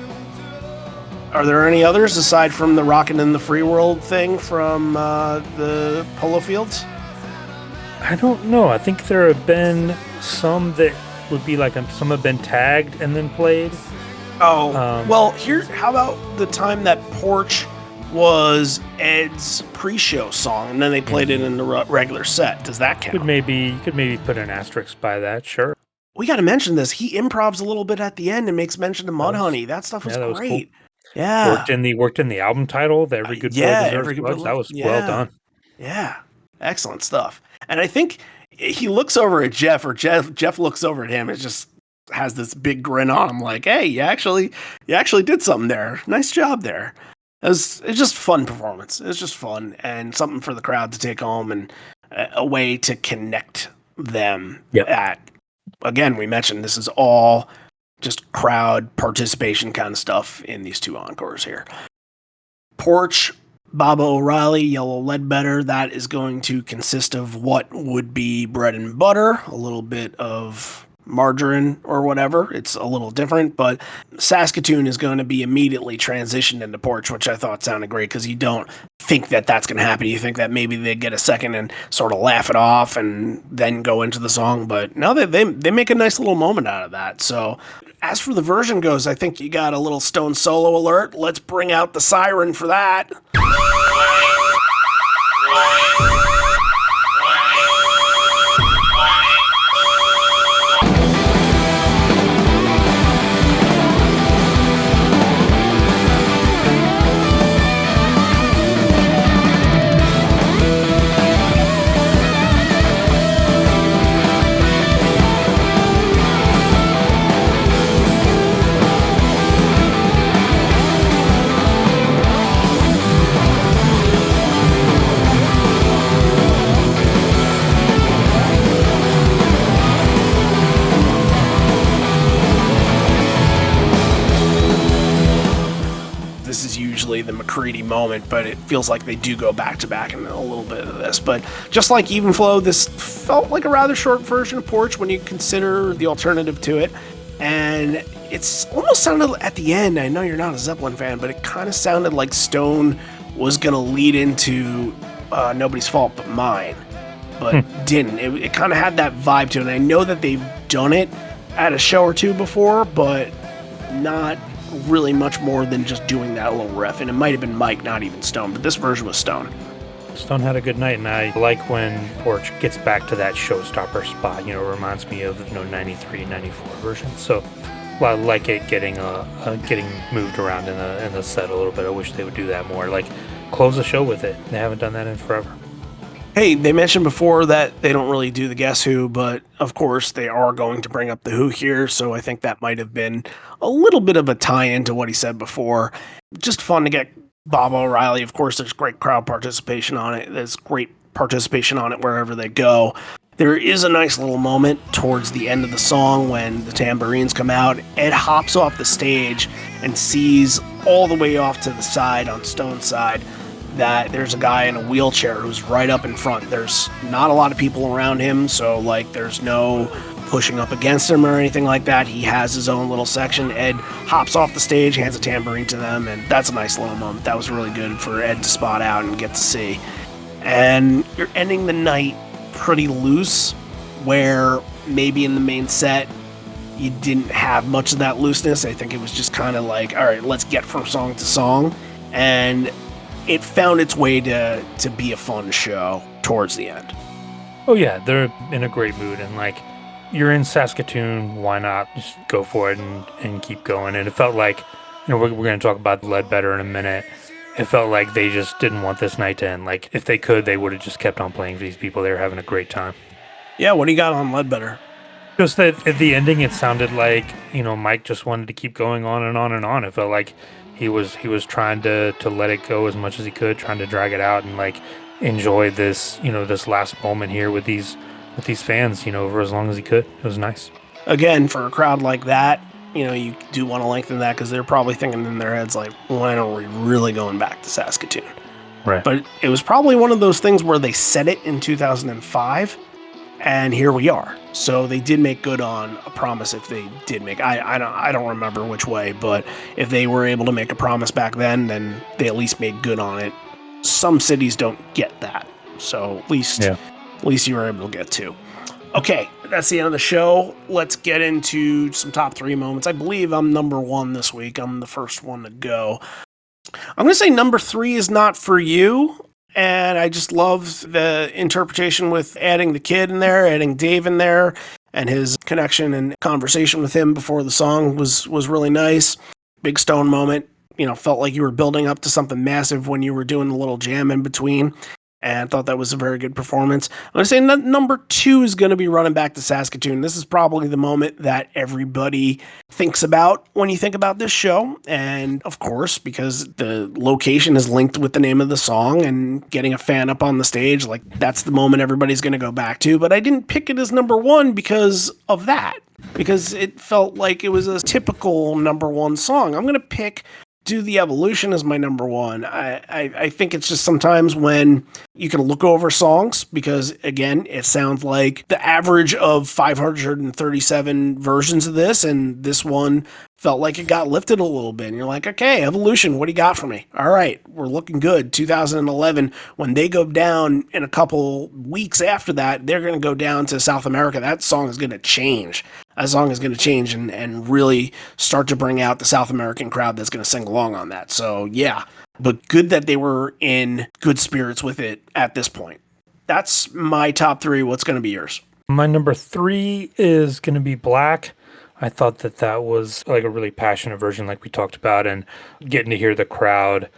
Are there any others aside from the Rockin' in the Free World thing from the Polo Fields? I don't know. I think there have been some that would be like some have been tagged and then played. Oh, well, how about the time that Porch was Ed's pre-show song, and then they played it in the regular set? Does that count? You could maybe put an asterisk by that, sure. We got to mention this. He improvs a little bit at the end and makes mention of Mudhoney. That stuff was was great. Cool. Yeah. Worked in the album title, the Every Good Boy Deserves Flubs. That was well done. Yeah. Excellent stuff. And I think he looks over at Jeff, or Jeff looks over at him and just has this big grin on him, like, hey, you actually did something there. Nice job there. It's just fun performance. It's just fun and something for the crowd to take home, and a way to connect them at. Again, we mentioned this is all just crowd participation kind of stuff in these two encores here. Porch, Baba O'Reilly, Yellow Ledbetter, that is going to consist of what would be bread and butter, a little bit of margarine or whatever. It's a little different, but Saskatoon is going to be immediately transitioned into Porch, which I thought sounded great, because you don't think that that's going to happen. You think that maybe they get a second and sort of laugh it off and then go into the song, but no, they make a nice little moment out of that. So as for the version goes, I think you got a little Stone solo alert. Let's bring out the siren for that. usually the McCready moment, but it feels like they do go back to back in a little bit of this. But just like Even Flow, this felt like a rather short version of Porch when you consider the alternative to it. And it's almost sounded at the end, I know you're not a Zeppelin fan, but it kind of sounded like Stone was going to lead into Nobody's Fault But Mine, but didn't. It kind of had that vibe to it. And I know that they've done it at a show or two before, but not really much more than just doing that little riff. And it might have been Mike, not even Stone, but this version was Stone. Stone had a good night, and I like when Porch gets back to that showstopper spot. It reminds me of 93, 94 version. So I like it getting moved around in the set a little bit. I wish they would do that more. Like, close the show with it. They haven't done that in forever. Hey, they mentioned before that they don't really do the Guess Who, but of course they are going to bring up the Who here, so I think that might have been a little bit of a tie-in to what he said before. Just fun to get Bob O'Reilly. Of course, there's great crowd participation on it. There's great participation on it wherever they go. There is a nice little moment towards the end of the song when the tambourines come out. Ed hops off the stage and sees all the way off to the side on Stone's side that there's a guy in a wheelchair who's right up in front. There's not a lot of people around him, so there's no pushing up against him or anything like that. He has his own little section. Ed hops off the stage, hands a tambourine to them, and that's a nice little moment. That was really good for Ed to spot out and get to see. And you're ending the night pretty loose, where maybe in the main set you didn't have much of that looseness. I think it was just kind of like, all right, let's get from song to song. And it found its way to be a fun show towards the end. Oh yeah, they're in a great mood, and you're in Saskatoon, why not just go for it and keep going? And it felt like, we're going to talk about Ledbetter in a minute. It felt like they just didn't want this night to end. Like, if they could, they would have just kept on playing for these people. They were having a great time. Yeah, what do you got on Ledbetter? Just that at the ending, it sounded like, Mike just wanted to keep going on and on and on. It felt like he was trying to let it go as much as he could, trying to drag it out and enjoy this, this last moment here with these fans, for as long as he could. It was nice. Again, for a crowd like that, you do want to lengthen that because they're probably thinking in their heads when are we really going back to Saskatoon? Right. But it was probably one of those things where they said it in 2005, and here we are. So they did make good on a promise. If they did make, I don't remember which way, but if they were able to make a promise back then they at least made good on it. Some cities don't get that, so at least you were able to get two. Okay, that's the end of the show. Let's get into some top 3 moments. I believe I'm number 1 this week. I'm the first one to go. I'm going to say number 3 is Not For You. And I just love the interpretation with adding the kid in there, adding Dave in there, and his connection and conversation with him before the song was really nice. Big Stone moment. Felt like you were building up to something massive when you were doing a little jam in between. And I thought that was a very good performance. I'm going to say number 2 is going to be Running Back to Saskatoon. This is probably the moment that everybody thinks about when you think about this show. And of course, because the location is linked with the name of the song and getting a fan up on the stage, that's the moment everybody's going to go back to. But I didn't pick it as number 1 because of that. Because it felt like it was a typical number 1 song. I'm going to pick Do the Evolution as my number 1. I think it's just sometimes when you can look over songs, because again, it sounds like the average of 537 versions of this, and this one felt like it got lifted a little bit. And you're like, okay, Evolution, what do you got for me? All right, we're looking good. 2011, when they go down in a couple weeks after that, they're going to go down to South America. That song is going to change. That song is going to change and really start to bring out the South American crowd that's going to sing along on that. So, yeah, but good that they were in good spirits with it at this point. That's my top 3. What's going to be yours? My number 3 is going to be Black. I thought that was a really passionate version like we talked about, and getting to hear the crowd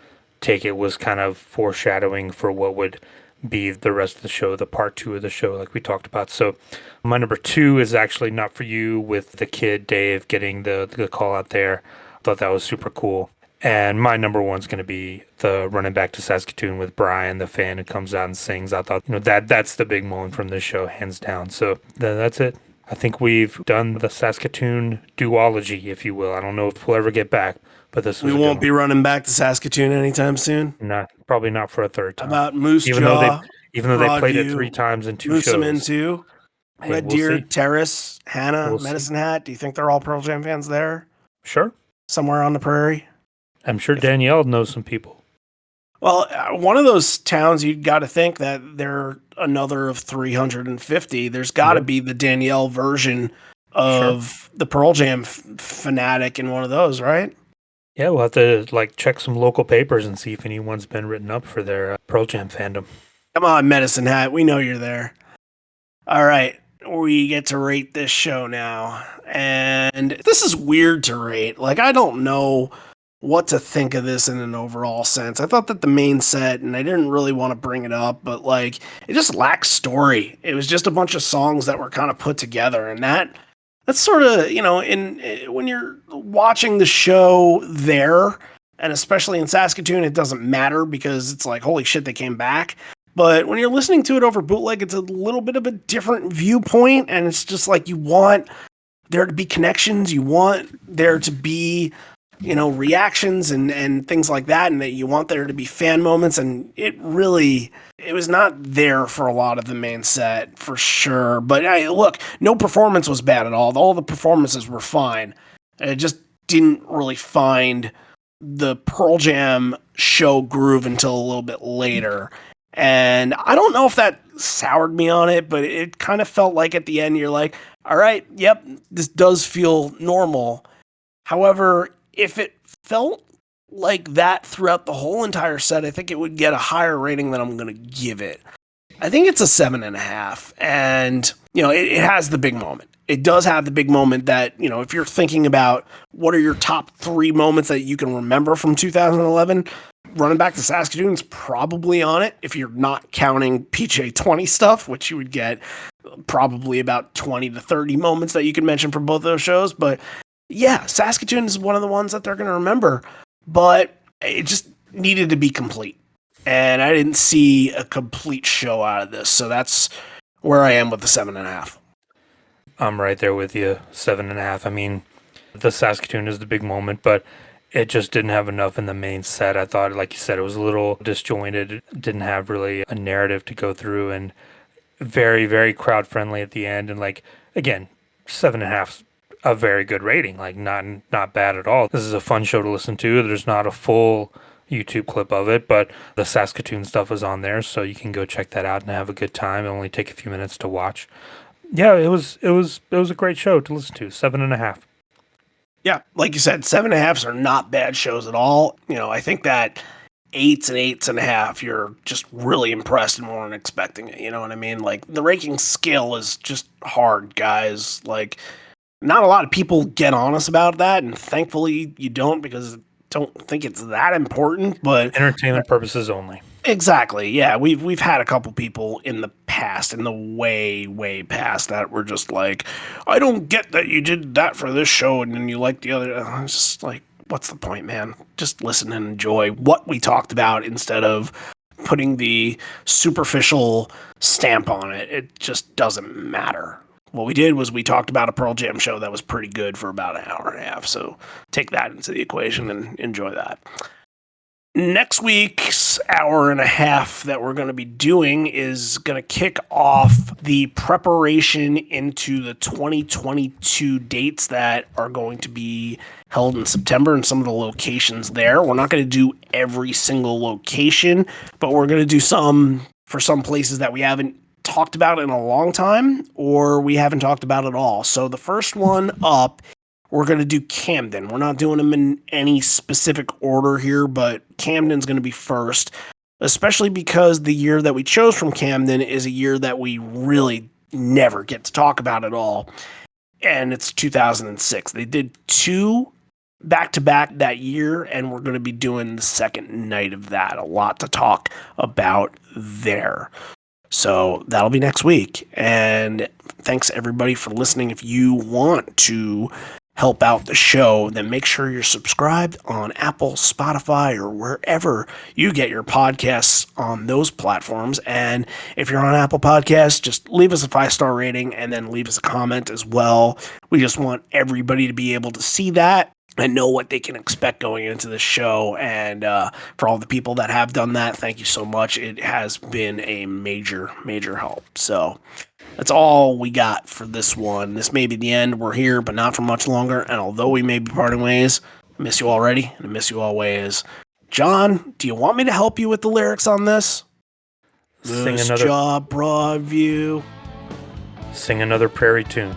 take it was kind of foreshadowing for what would be the rest of the show, the part 2 of the show like we talked about. So my number 2 is actually Not For You, with the kid Dave getting the call out there. I thought that was super cool. And my number 1 is going to be the Running Back to Saskatoon with Brian, the fan who comes out and sings. I thought that's the big moment from this show, hands down. So that's it. I think we've done the Saskatoon duology, if you will. I don't know if we'll ever get back, but this We was a won't good be running back to Saskatoon anytime soon. one. Probably not for a third How time. about Even though they Moosejaw, even though they played it 3 Broadview, times in 2 Moosamin shows. too, Hey, Red we'll Deer, see. Terrace, Hannah, We'll see. Medicine Hat? Do you think they're all Pearl Jam fans there? Sure. Somewhere on the prairie? I'm sure Danielle knows some people. Well, one of those towns you got to think that they're another of 350. There's got to Yep. be the Danielle version of the Pearl Jam fanatic in one of those, right? Yeah, we'll have to check some local papers and see if anyone's been written up for their Pearl Jam fandom. Come on, Medicine Hat. We know you're there. All right. We get to rate this show now. And this is weird to rate. I don't know what to think of this in an overall sense. I thought that the main set, and I didn't really want to bring it up, but it just lacks story. It was just a bunch of songs that were kind of put together, and that's sort of, when you're watching the show there, and especially in Saskatoon, it doesn't matter because it's holy shit, they came back. But when you're listening to it over bootleg, it's a little bit of a different viewpoint, and it's just you want there to be connections, you want there to be reactions and things like that, and that you want there to be fan moments, and it was not there for a lot of the main set for sure. But look, no performance was bad at all. All the performances were fine. It just didn't really find the Pearl Jam show groove until a little bit later. And I don't know if that soured me on it, but it kind of felt like at the end you're like, all right, yep, this does feel normal. However, if it felt like that throughout the whole entire set, I think it would get a higher rating than I'm going to give it. I think it's a 7.5. And, it has the big moment. It does have the big moment that, if you're thinking about what are your top 3 moments that you can remember from 2011, Running Back to Saskatoon's probably on it if you're not counting PJ20 stuff, which you would get probably about 20 to 30 moments that you can mention from both those shows. But yeah, Saskatoon is one of the ones that they're going to remember, but it just needed to be complete. And I didn't see a complete show out of this. So that's where I am with the 7.5. I'm right there with you, 7.5. I mean, the Saskatoon is the big moment, but it just didn't have enough in the main set. I thought, like you said, it was a little disjointed. It didn't have really a narrative to go through, and very, very crowd friendly at the end. And again, 7.5, a very good rating. Not bad at all. This is a fun show to listen to. There's not a full YouTube clip of it, but the Saskatoon stuff is on there, so you can go check that out and have a good time. It'll only take a few minutes to watch. Yeah, it was a great show to listen to. 7.5. Yeah, like you said, 7.5s are not bad shows at all. I think that 8s and 8.5, you're just really impressed and weren't expecting it. You know what I mean? The ranking scale is just hard, guys. Not a lot of people get honest about that, and thankfully you don't, because I don't think it's that important. But Entertainment purposes only. Exactly. Yeah, we've had a couple people in the past, in the way past, that were just I don't get that you did that for this show and then you like the other. I'm just what's the point, man? Just listen and enjoy what we talked about instead of putting the superficial stamp on it. It just doesn't matter. What we did was we talked about a Pearl Jam show that was pretty good for about an hour and a half. So take that into the equation and enjoy that. Next week's hour and a half that we're going to be doing is going to kick off the preparation into the 2022 dates that are going to be held in September and some of the locations there. We're not going to do every single location, but we're going to do some for some places that we haven't talked about in a long time or we haven't talked about at all. So the first one up, we're going to do Camden. We're not doing them in any specific order here, but Camden's going to be first, especially because the year that we chose from Camden is a year that we really never get to talk about at all, and it's 2006. They did 2 back-to-back that year, and we're going to be doing the second night of that. A lot to talk about there. So that'll be next week, and thanks everybody for listening. If you want to help out the show, then make sure you're subscribed on Apple, Spotify, or wherever you get your podcasts on those platforms. And if you're on Apple Podcasts, just leave us a 5-star rating and then leave us a comment as well. We just want everybody to be able to see that and know what they can expect going into the show. And for all the people that have done that, thank you so much. It has been a major, major help. So that's all we got for this one. This may be the end. We're here, but not for much longer. And although we may be parting ways, I miss you already, and I miss you always. John, do you want me to help you with the lyrics on this? Sing Moosejaw, Broadview. Sing another prairie tune.